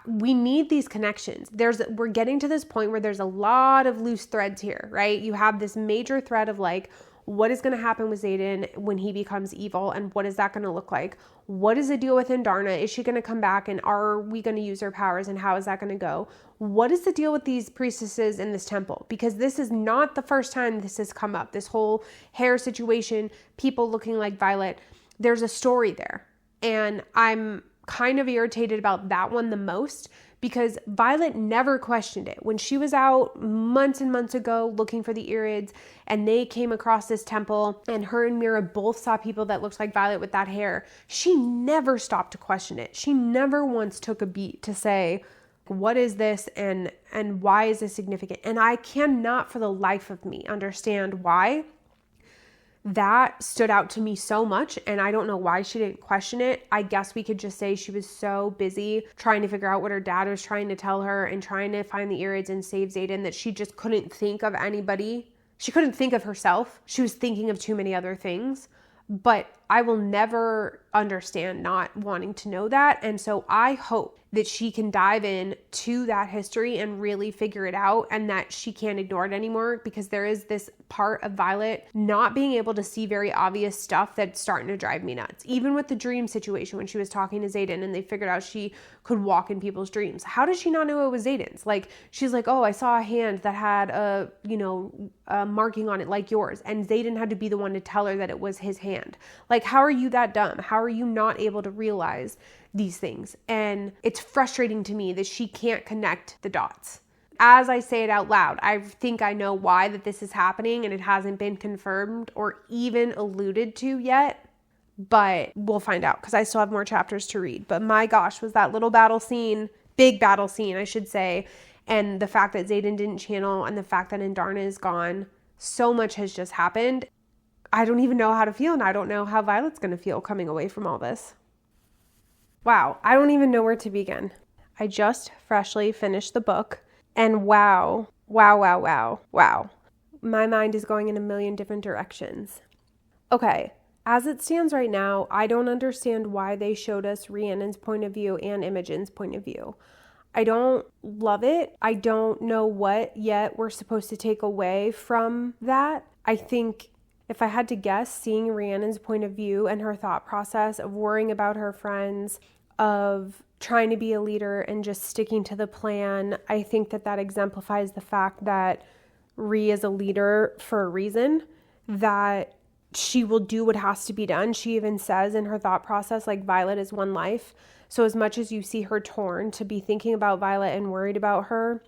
we need these connections. We're getting to this point where there's a lot of loose threads here, right? You have this major thread of like, what is going to happen with Xaden when he becomes evil? And what is that going to look like? What is the deal with Indarna? Is she going to come back and are we going to use her powers? And how is that going to go? What is the deal with these priestesses in this temple? Because this is not the first time this has come up. This whole hair situation, people looking like Violet, there's a story there. And I'm kind of irritated about that one the most because Violet never questioned it. When she was out months and months ago looking for the Irids and they came across this temple and her and Mira both saw people that looked like Violet with that hair, she never stopped to question it. She never once took a beat to say, what is this and why is this significant? And I cannot for the life of me understand why that stood out to me so much, and I don't know why she didn't question it. I guess we could just say she was so busy trying to figure out what her dad was trying to tell her and trying to find the Irids and save Xaden that she just couldn't think of anybody. She couldn't think of herself. She was thinking of too many other things. But I will never understand not wanting to know that. And so I hope that she can dive in to that history and really figure it out and that she can't ignore it anymore, because there is this part of Violet not being able to see very obvious stuff that's starting to drive me nuts. Even with the dream situation when she was talking to Xaden and they figured out she could walk in people's dreams. How does she not know it was Xaden's? Like, she's like, oh, I saw a hand that had a marking on it like yours. And Xaden had to be the one to tell her that it was his hand. Like, how are you that dumb? How are you not able to realize these things? And it's frustrating to me that she can't connect the dots. As I say it out loud, I think I know why that this is happening and it hasn't been confirmed or even alluded to yet, but we'll find out because I still have more chapters to read. But my gosh, was that little battle scene, big battle scene, I should say, and the fact that Xaden didn't channel and the fact that Indarna is gone, so much has just happened. I don't even know how to feel, and I don't know how Violet's going to feel coming away from all this. Wow, I don't even know where to begin. I just freshly finished the book, and wow. My mind is going in a million different directions. Okay, as it stands right now, I don't understand why they showed us Rhiannon's point of view and Imogen's point of view. I don't love it. I don't know what yet we're supposed to take away from that. I think if I had to guess, seeing Rhiannon's point of view and her thought process of worrying about her friends, of trying to be a leader and just sticking to the plan, I think that exemplifies the fact that Rhi is a leader for a reason, that she will do what has to be done. She even says in her thought process, like, Violet is one life. So as much as you see her torn to be thinking about Violet and worried about her,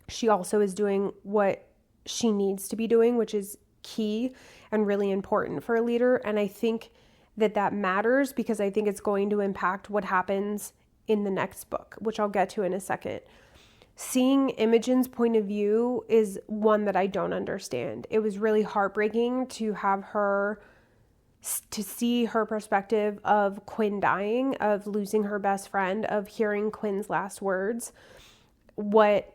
she also is doing what she needs to be doing, which is key and really important for a leader. And I think that matters because I think it's going to impact what happens in the next book, which I'll get to in a second. Seeing Imogen's point of view is one that I don't understand. It was really heartbreaking to see her perspective of Quinn dying, of losing her best friend, of hearing Quinn's last words. What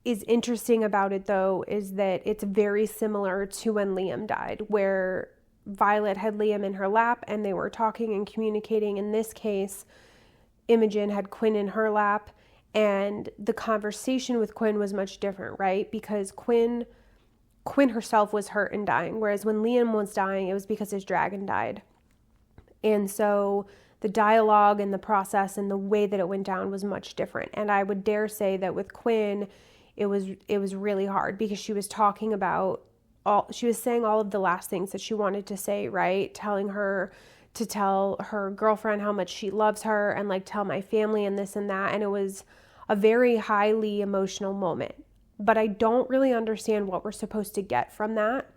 is interesting about it, though, is that it's very similar to when Liam died, where Violet had Liam in her lap and they were talking and communicating. In this case, Imogen had Quinn in her lap, and the conversation with Quinn was much different, right? Because Quinn herself was hurt and dying, whereas when Liam was dying, it was because his dragon died. And so the dialogue and the process and the way that it went down was much different. And I would dare say that with Quinn, it was really hard because she was talking about she was saying all of the last things that she wanted to say, right? Telling her to tell her girlfriend how much she loves her and like tell my family and this and that. And it was a very highly emotional moment, but I don't really understand what we're supposed to get from that.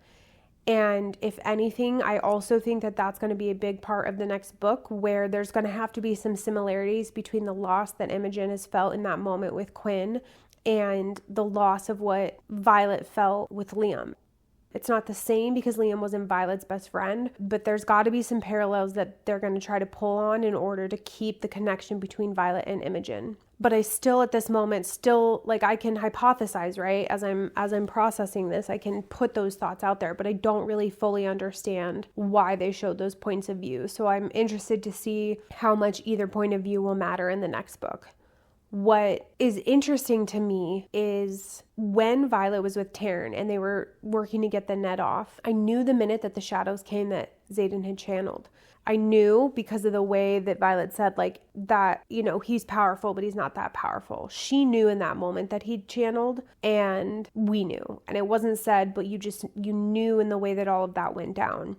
And if anything, I also think that that's going to be a big part of the next book, where there's going to have to be some similarities between the loss that Imogen has felt in that moment with Quinn and the loss of what Violet felt with Liam. It's not the same because Liam wasn't Violet's best friend, but there's got to be some parallels that they're going to try to pull on in order to keep the connection between Violet and Imogen. But I still, at this moment, like, I can hypothesize, right? As I'm processing this, I can put those thoughts out there, but I don't really fully understand why they showed those points of view. So I'm interested to see how much either point of view will matter in the next book. What is interesting to me is when Violet was with Taryn and they were working to get the net off, I knew the minute that the shadows came that Xaden had channeled. I knew because of the way that Violet said, like, that, you know, he's powerful, but he's not that powerful. She knew in that moment that he'd channeled, and we knew. And it wasn't said, but you knew in the way that all of that went down.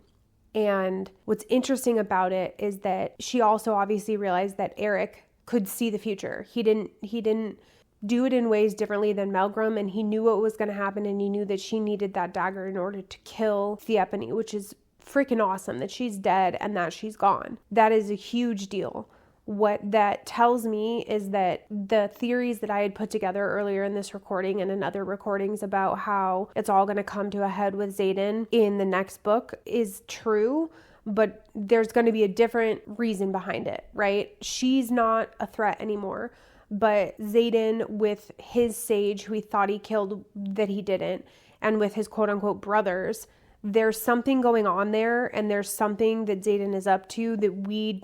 And what's interesting about it is that she also obviously realized that Eric could see the future. He didn't do it in ways differently than Melgrim, and he knew what was going to happen, and he knew that she needed that dagger in order to kill Theophany, which is freaking awesome that she's dead and that she's gone. That is a huge deal. What that tells me is that the theories that I had put together earlier in this recording and in other recordings about how it's all going to come to a head with Xaden in the next book is true, but there's going to be a different reason behind it, right? She's not a threat anymore, but Xaden, with his sage who he thought he killed that he didn't, and with his quote-unquote brothers, there's something going on there, and there's something that Xaden is up to that we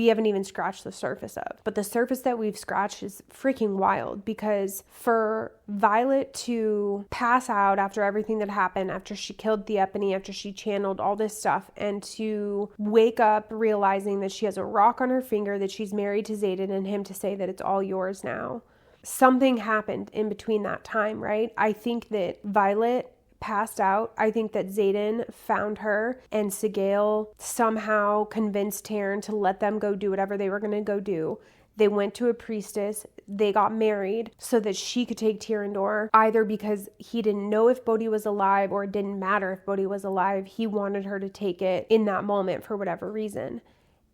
haven't even scratched the surface of. But the surface that we've scratched is freaking wild, because for Violet to pass out after everything that happened, after she killed Theophany, after she channeled all this stuff, and to wake up realizing that she has a rock on her finger, that she's married to Xaden, and him to say that it's all yours now. Something happened in between that time, right? I think that Violet passed out. I think that Xaden found her, and Sigale somehow convinced Taryn to let them go do whatever they were going to go do. They went to a priestess. They got married so that she could take Tyrandor, either because he didn't know if Bodhi was alive, or it didn't matter if Bodhi was alive. He wanted her to take it in that moment for whatever reason.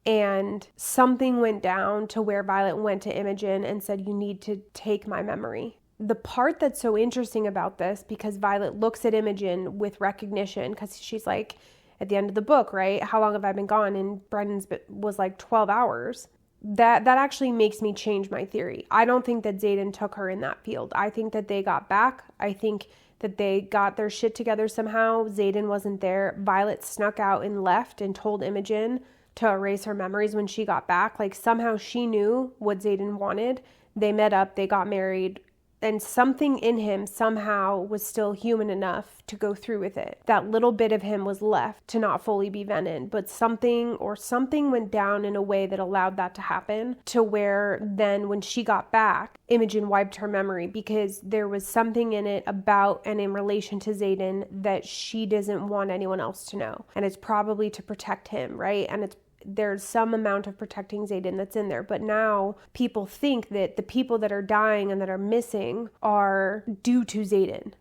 And something went down to where Violet went to Imogen and said, "You need to take my memory." The part that's so interesting about this, because Violet looks at Imogen with recognition, because she's like, at the end of the book, right? How long have I been gone? And Brendan's was like 12 hours. That actually makes me change my theory. I don't think that Xaden took her in that field. I think that they got back. I think that they got their shit together somehow. Xaden wasn't there. Violet snuck out and left and told Imogen to erase her memories when she got back. Like, somehow she knew what Xaden wanted. They met up. They got married. And something in him somehow was still human enough to go through with it. That little bit of him was left to not fully be Venom, but something went down in a way that allowed that to happen, to where then when she got back, Imogen wiped her memory, because there was something in it about and in relation to Xaden that she doesn't want anyone else to know. And it's probably to protect him, right? And there's some amount of protecting Xaden that's in there. But now people think that the people that are dying and that are missing are due to Xaden,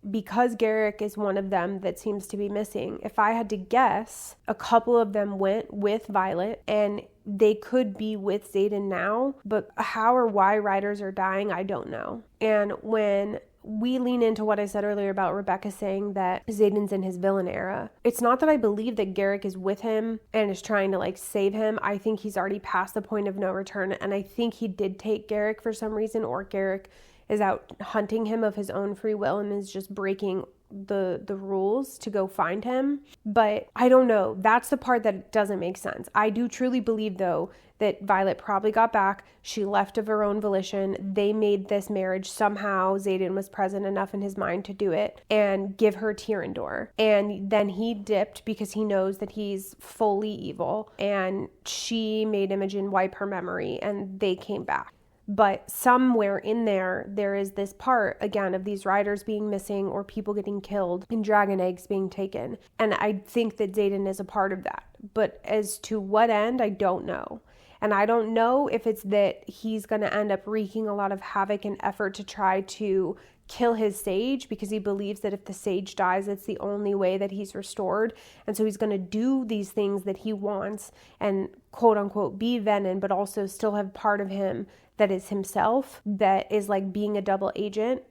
because Garrick is one of them that seems to be missing. If I had to guess, a couple of them went with Violet, and they could be with Xaden now, but how or why riders are dying, I don't know. And when we lean into what I said earlier about Rebecca saying that Xaden's in his villain era, it's not that I believe that Garrick is with him and is trying to like save him. I think he's already past the point of no return, and I think he did take Garrick for some reason, or Garrick is out hunting him of his own free will and is just breaking the rules to go find him. But I don't know. That's the part that doesn't make sense. I do truly believe, though, that Violet probably got back. She left of her own volition. They made this marriage. Somehow Xaden was present enough in his mind to do it and give her Tyrandor. And then he dipped because he knows that he's fully evil. And she made Imogen wipe her memory, and they came back. But somewhere in there is this part, again, of these riders being missing or people getting killed and dragon eggs being taken. And I think that Xaden is a part of that. But as to what end, I don't know. And I don't know if it's that he's going to end up wreaking a lot of havoc and effort to try to kill his sage because he believes that if the sage dies, it's the only way that he's restored. And so he's going to do these things that he wants and quote unquote be Venom, but also still have part of him that is himself, that is like being a double agent.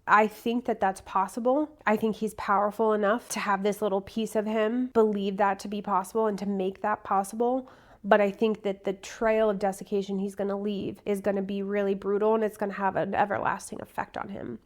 I think that that's possible. I think he's powerful enough to have this little piece of him believe that to be possible and to make that possible. But I think that the trail of desiccation he's going to leave is going to be really brutal, and it's going to have an everlasting effect on him.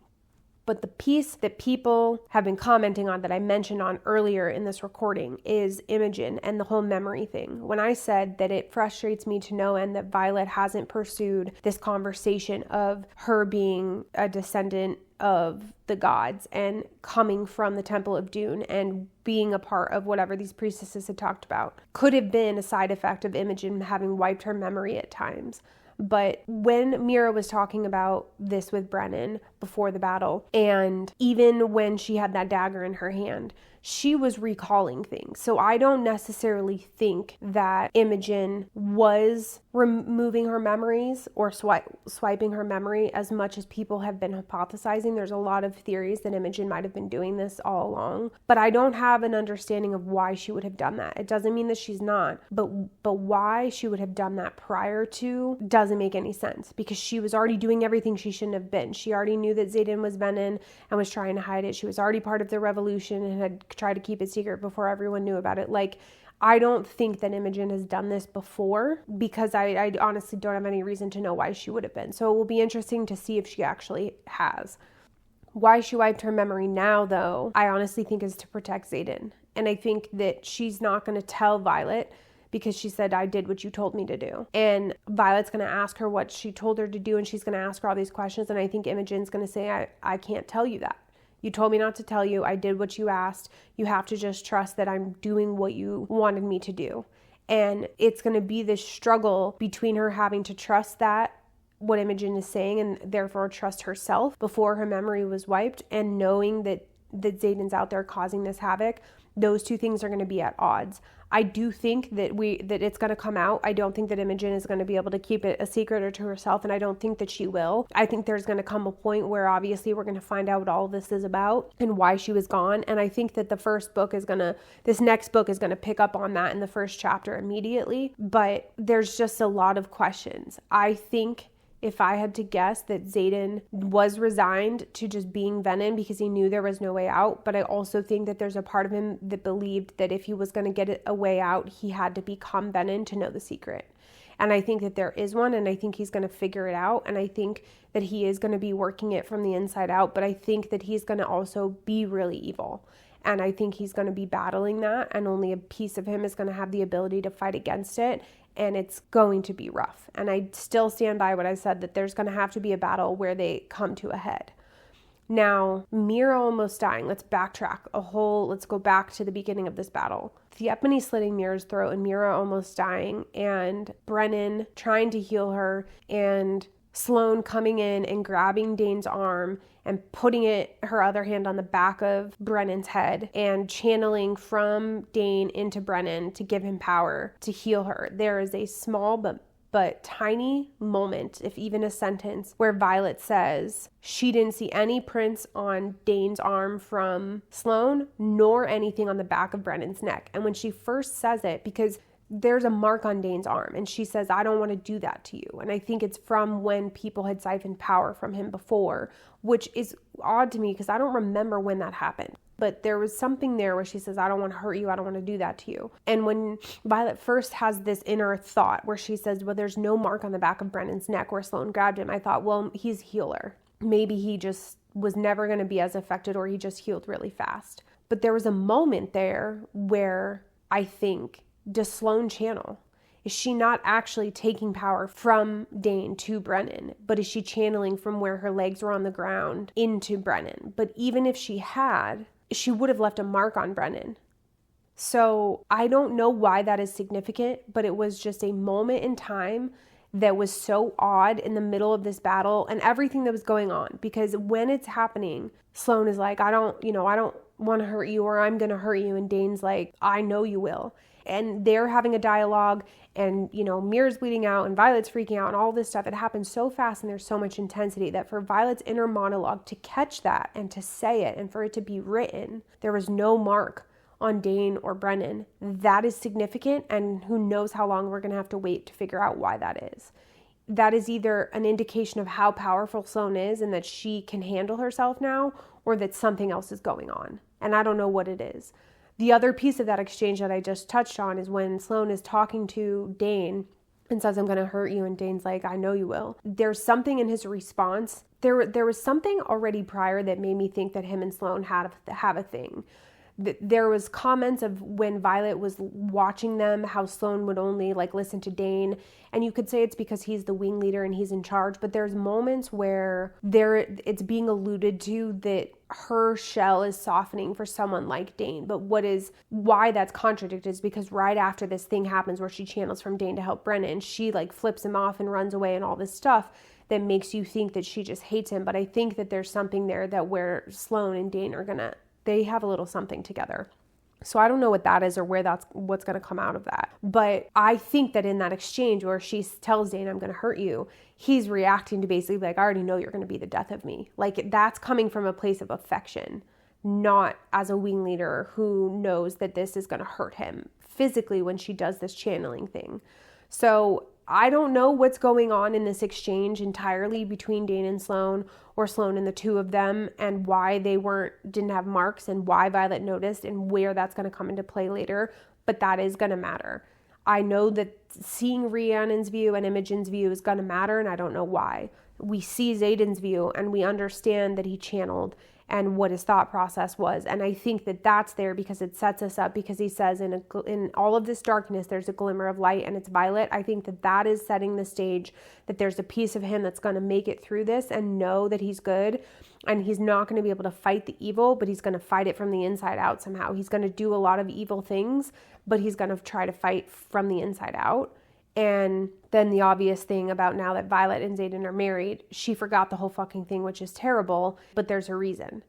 But the piece that people have been commenting on that I mentioned on earlier in this recording is Imogen and the whole memory thing. When I said that it frustrates me to no end that Violet hasn't pursued this conversation of her being a descendant of the gods and coming from the Temple of Dune and being a part of whatever these priestesses had talked about, could have been a side effect of Imogen having wiped her memory at times. But when Mira was talking about this with Brennan before the battle, and even when she had that dagger in her hand, she was recalling things. So I don't necessarily think that Imogen was removing her memories or swiping her memory as much as people have been hypothesizing. There's a lot of theories that Imogen might have been doing this all along, but I don't have an understanding of why she would have done that. It doesn't mean that she's not, but why she would have done that prior to doesn't make any sense, because she was already doing everything she shouldn't have been. She already knew that Xaden was Venom and was trying to hide it. She was already part of the revolution and had tried to keep it secret before everyone knew about it. Like, I don't think that Imogen has done this before, because I honestly don't have any reason to know why she would have been. So it will be interesting to see if she actually has. Why she wiped her memory now, though, I honestly think is to protect Xaden. And I think that she's not going to tell Violet, because she said, I did what you told me to do. And Violet's going to ask her what she told her to do, and she's going to ask her all these questions. And I think Imogen's going to say, I can't tell you that. You told me not to tell you. I did what you asked. You have to just trust that I'm doing what you wanted me to do. And it's going to be this struggle between her having to trust that, what Imogen is saying, and therefore trust herself before her memory was wiped, and knowing that Xaden's out there causing this havoc. Those two things are going to be at odds. I do think that it's going to come out. I don't think that Imogen is going to be able to keep it a secret or to herself, and I don't think that she will. I think there's going to come a point where obviously we're going to find out what all this is about and why she was gone. And I think that this next book is going to pick up on that in the first chapter immediately. But there's just a lot of questions. I think, if I had to guess, that Xaden was resigned to just being Venom because he knew there was no way out. But I also think that there's a part of him that believed that if he was going to get a way out, he had to become Venom to know the secret. And I think that there is one, and I think he's going to figure it out. And I think that he is going to be working it from the inside out. But I think that he's going to also be really evil. And I think he's going to be battling that, and only a piece of him is going to have the ability to fight against it. And it's going to be rough. And I still stand by what I said, that there's going to have to be a battle where they come to a head. Now, Mira almost dying. Let's backtrack let's go back to the beginning of this battle. Theopany slitting Mira's throat and Mira almost dying, and Brennan trying to heal her, and Sloane coming in and grabbing Dane's arm and putting her other hand on the back of Brennan's head and channeling from Dane into Brennan to give him power to heal her. There is a small but tiny moment, if even a sentence, where Violet says she didn't see any prints on Dane's arm from Sloane, nor anything on the back of Brennan's neck. And when she first says it, because there's a mark on Dane's arm, and she says, I don't want to do that to you. And I think it's from when people had siphoned power from him before, which is odd to me because I don't remember when that happened. But there was something there where she says, I don't want to hurt you. I don't want to do that to you. And when Violet first has this inner thought where she says, well, there's no mark on the back of Brennan's neck where Sloane grabbed him, I thought, well, he's a healer. Maybe he just was never going to be as affected, or he just healed really fast. But there was a moment there where I think, does Sloane channel? Is she not actually taking power from Dane to Brennan, but is she channeling from where her legs were on the ground into Brennan? But even if she had, she would have left a mark on Brennan. So I don't know why that is significant, but it was just a moment in time that was so odd in the middle of this battle and everything that was going on. Because when it's happening, Sloane is like, I don't want to hurt you, or I'm going to hurt you. And Dane's like, I know you will. And they're having a dialogue, and, Mira's bleeding out and Violet's freaking out and all this stuff. It happens so fast and there's so much intensity that for Violet's inner monologue to catch that and to say it and for it to be written, there was no mark on Dane or Brennan. That is significant, and who knows how long we're going to have to wait to figure out why that is. That is either an indication of how powerful Sloane is and that she can handle herself now, or that something else is going on. And I don't know what it is. The other piece of that exchange that I just touched on is when Sloane is talking to Dane and says, I'm going to hurt you. And Dane's like, I know you will. There's something in his response. There was something already prior that made me think that him and Sloane have a thing. There was comments of when Violet was watching them, how Sloane would only listen to Dane. And you could say it's because he's the wing leader and he's in charge. But there's moments where it's being alluded to that her shell is softening for someone like Dane. But why that's contradicted is because right after this thing happens where she channels from Dane to help Brennan, she flips him off and runs away and all this stuff that makes you think that she just hates him. But I think that there's something there that where Sloane and Dane they have a little something together. So I don't know what that is or what's going to come out of that. But I think that in that exchange where she tells Dane, I'm going to hurt you, he's reacting to basically I already know you're going to be the death of me. That's coming from a place of affection, not as a wing leader who knows that this is going to hurt him physically when she does this channeling thing. So I don't know what's going on in this exchange entirely between Dane and Sloane, or Sloane and the two of them, and why they didn't have marks, and why Violet noticed, and where that's going to come into play later. But that is going to matter. I know that seeing Rhiannon's view and Imogen's view is going to matter, and I don't know why. We see Xaden's view, and we understand that he channeled and what his thought process was. And I think that that's there because it sets us up, because he says in all of this darkness, there's a glimmer of light, and it's Violet. I think that that is setting the stage, that there's a piece of him that's going to make it through this and know that he's good, and he's not going to be able to fight the evil, but he's going to fight it from the inside out somehow. He's going to do a lot of evil things, but he's going to try to fight from the inside out. And then the obvious thing about now that Violet and Xaden are married, she forgot the whole fucking thing, which is terrible, but there's a reason.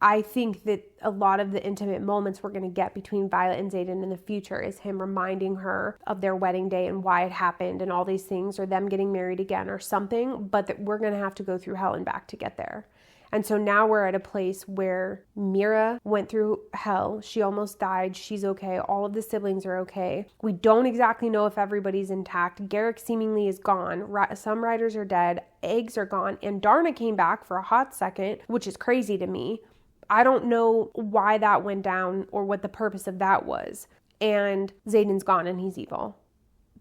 I think that a lot of the intimate moments we're going to get between Violet and Xaden in the future is him reminding her of their wedding day and why it happened and all these things, or them getting married again or something, but that we're going to have to go through hell and back to get there. And so now we're at a place where Mira went through hell. She almost died. She's okay. All of the siblings are okay. We don't exactly know if everybody's intact. Garrick seemingly is gone. Some riders are dead. Eggs are gone. And Darna came back for a hot second, which is crazy to me. I don't know why that went down or what the purpose of that was. And Xaden's gone and he's evil.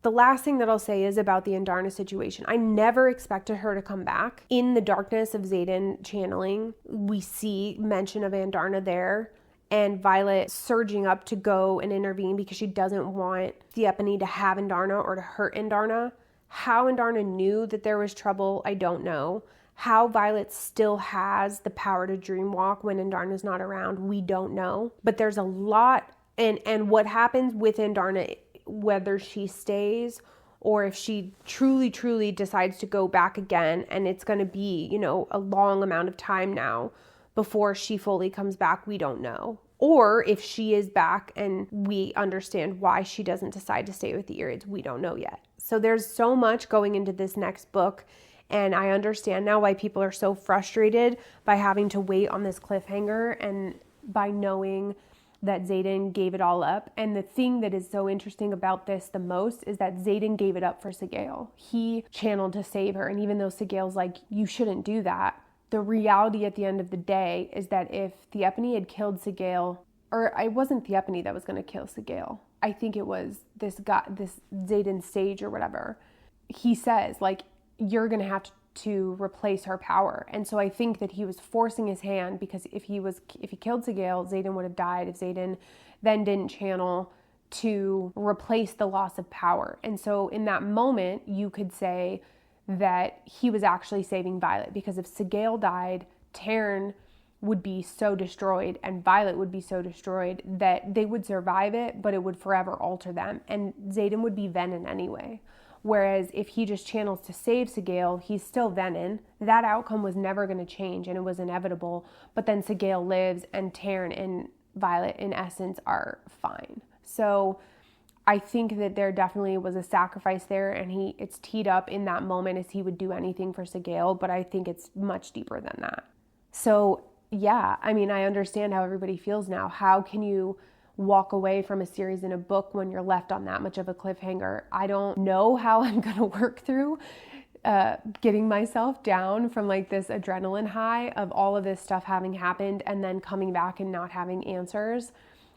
The last thing that I'll say is about the Andarna situation. I never expected her to come back. In the darkness of Xaden channeling, we see mention of Andarna there, and Violet surging up to go and intervene because she doesn't want Theophany to have Andarna or to hurt Andarna. How Andarna knew that there was trouble, I don't know. How Violet still has the power to dreamwalk when Andarna's not around, we don't know. But there's a lot, and what happens with Andarna, whether she stays or if she truly decides to go back again, and it's going to be, a long amount of time now before she fully comes back, we don't know. Or if she is back and we understand why she doesn't decide to stay with the Irids, we don't know yet. So there's so much going into this next book, and I understand now why people are so frustrated by having to wait on this cliffhanger and by knowing that Xaden gave it all up. And the thing that is so interesting about this the most is that Xaden gave it up for Sigale. He channeled to save her. And even though Sigale's like, you shouldn't do that, the reality at the end of the day is that if Theophany had killed Sigale, or it wasn't Theophany that was going to kill Sigale, I think it was this Xaden sage or whatever. He says, you're going to have to replace her power. And so I think that he was forcing his hand, because if he killed Sigale, Xaden would have died. If Xaden then didn't channel to replace the loss of power. And so in that moment, you could say that he was actually saving Violet, because if Sigale died, Taryn would be so destroyed and Violet would be so destroyed that they would survive it, but it would forever alter them. And Xaden would be Venom anyway. Whereas if he just channels to save Sigale, he's still Venin. That outcome was never going to change and it was inevitable. But then Sigale lives and Taryn and Violet in essence are fine. So I think that there definitely was a sacrifice there, and it's teed up in that moment as he would do anything for Sigale, but I think it's much deeper than that. So yeah, I mean, I understand how everybody feels now. How can you walk away from a series in a book when you're left on that much of a cliffhanger? I don't know how I'm going to work through getting myself down from like this adrenaline high of all of this stuff having happened and then coming back and not having answers.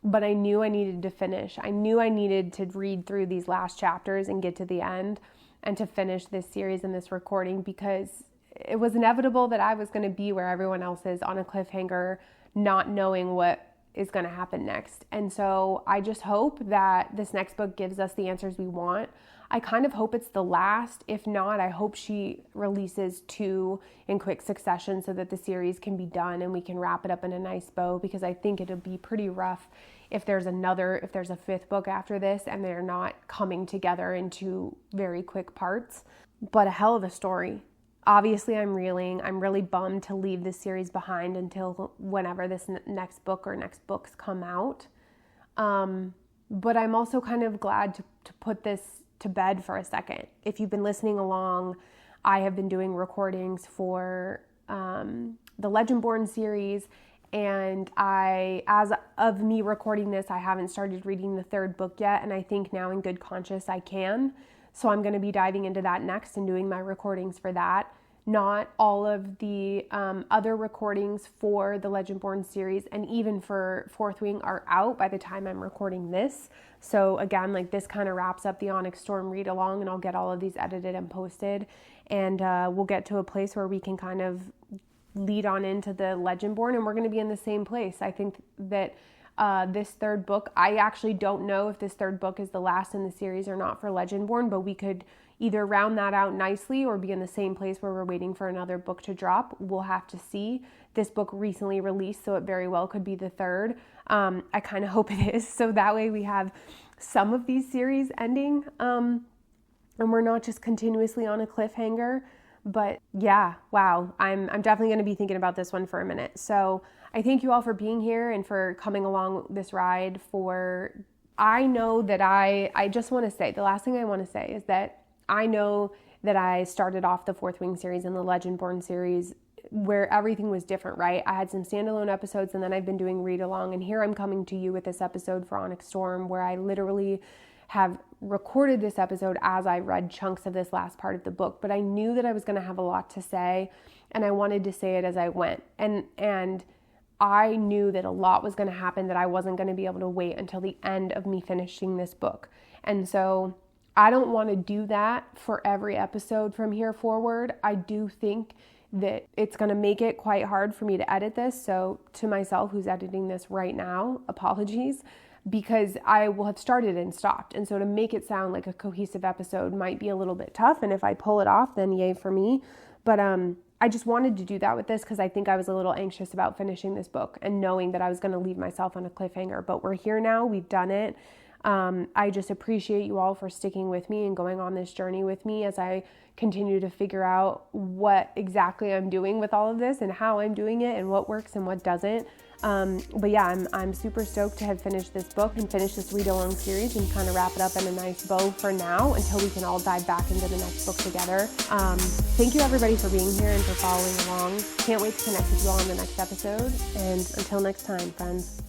But I knew I needed to finish. I knew I needed to read through these last chapters and get to the end and to finish this series and this recording, because it was inevitable that I was going to be where everyone else is, on a cliffhanger, not knowing what is going to happen next. And so I just hope that this next book gives us the answers we want. I kind of hope it's the last. If not, I hope she releases 2 in quick succession so that the series can be done and we can wrap it up in a nice bow, because I think it'll be pretty rough if there's a 5th book after this and they're not coming together into very quick parts. But a hell of a story. Obviously, I'm reeling. I'm really bummed to leave this series behind until whenever this next book or next books come out. But I'm also kind of glad to put this to bed for a second. If you've been listening along, I have been doing recordings for the Legendborn series, and as of me recording this, I haven't started reading the 3rd book yet, and I think now in good conscience I can. So I'm going to be diving into that next and doing my recordings for that. Not all of the other recordings for the Legendborn series and even for Fourth Wing are out by the time I'm recording this. So again, like, this kind of wraps up the Onyx Storm read along, and I'll get all of these edited and posted, and we'll get to a place where we can kind of lead on into the Legendborn, and we're going to be in the same place. I think that this 3rd book, I actually don't know if this 3rd book is the last in the series or not for Legendborn, but we could either round that out nicely or be in the same place where we're waiting for another book to drop. We'll have to see. This book recently released, so it very well could be the 3rd. I kind of hope it is, so that way we have some of these series ending, and we're not just continuously on a cliffhanger. But yeah, wow, I'm definitely going to be thinking about this one for a minute. So I thank you all for being here and for coming along this ride. I know that I just want to say, the last thing I want to say is that I know that I started off the Fourth Wing series and the Legendborn series where everything was different, right? I had some standalone episodes, and then I've been doing read along, and here I'm coming to you with this episode for Onyx Storm, where I literally have recorded this episode as I read chunks of this last part of the book, but I knew that I was going to have a lot to say, and I wanted to say it as I went. And I knew that a lot was going to happen, that I wasn't going to be able to wait until the end of me finishing this book. And so I don't want to do that for every episode from here forward. I do think that it's going to make it quite hard for me to edit this. So to myself, who's editing this right now, apologies, because I will have started and stopped. And so to make it sound like a cohesive episode might be a little bit tough. And if I pull it off, then yay for me. But I just wanted to do that with this because I think I was a little anxious about finishing this book and knowing that I was going to leave myself on a cliffhanger. But we're here now. We've done it. I just appreciate you all for sticking with me and going on this journey with me as I continue to figure out what exactly I'm doing with all of this and how I'm doing it and what works and what doesn't. But yeah, I'm super stoked to have finished this book and finish this read-along series and kind of wrap it up in a nice bow for now until we can all dive back into the next book together. Thank you everybody for being here and for following along. Can't wait to connect with you all in the next episode. And until next time, friends.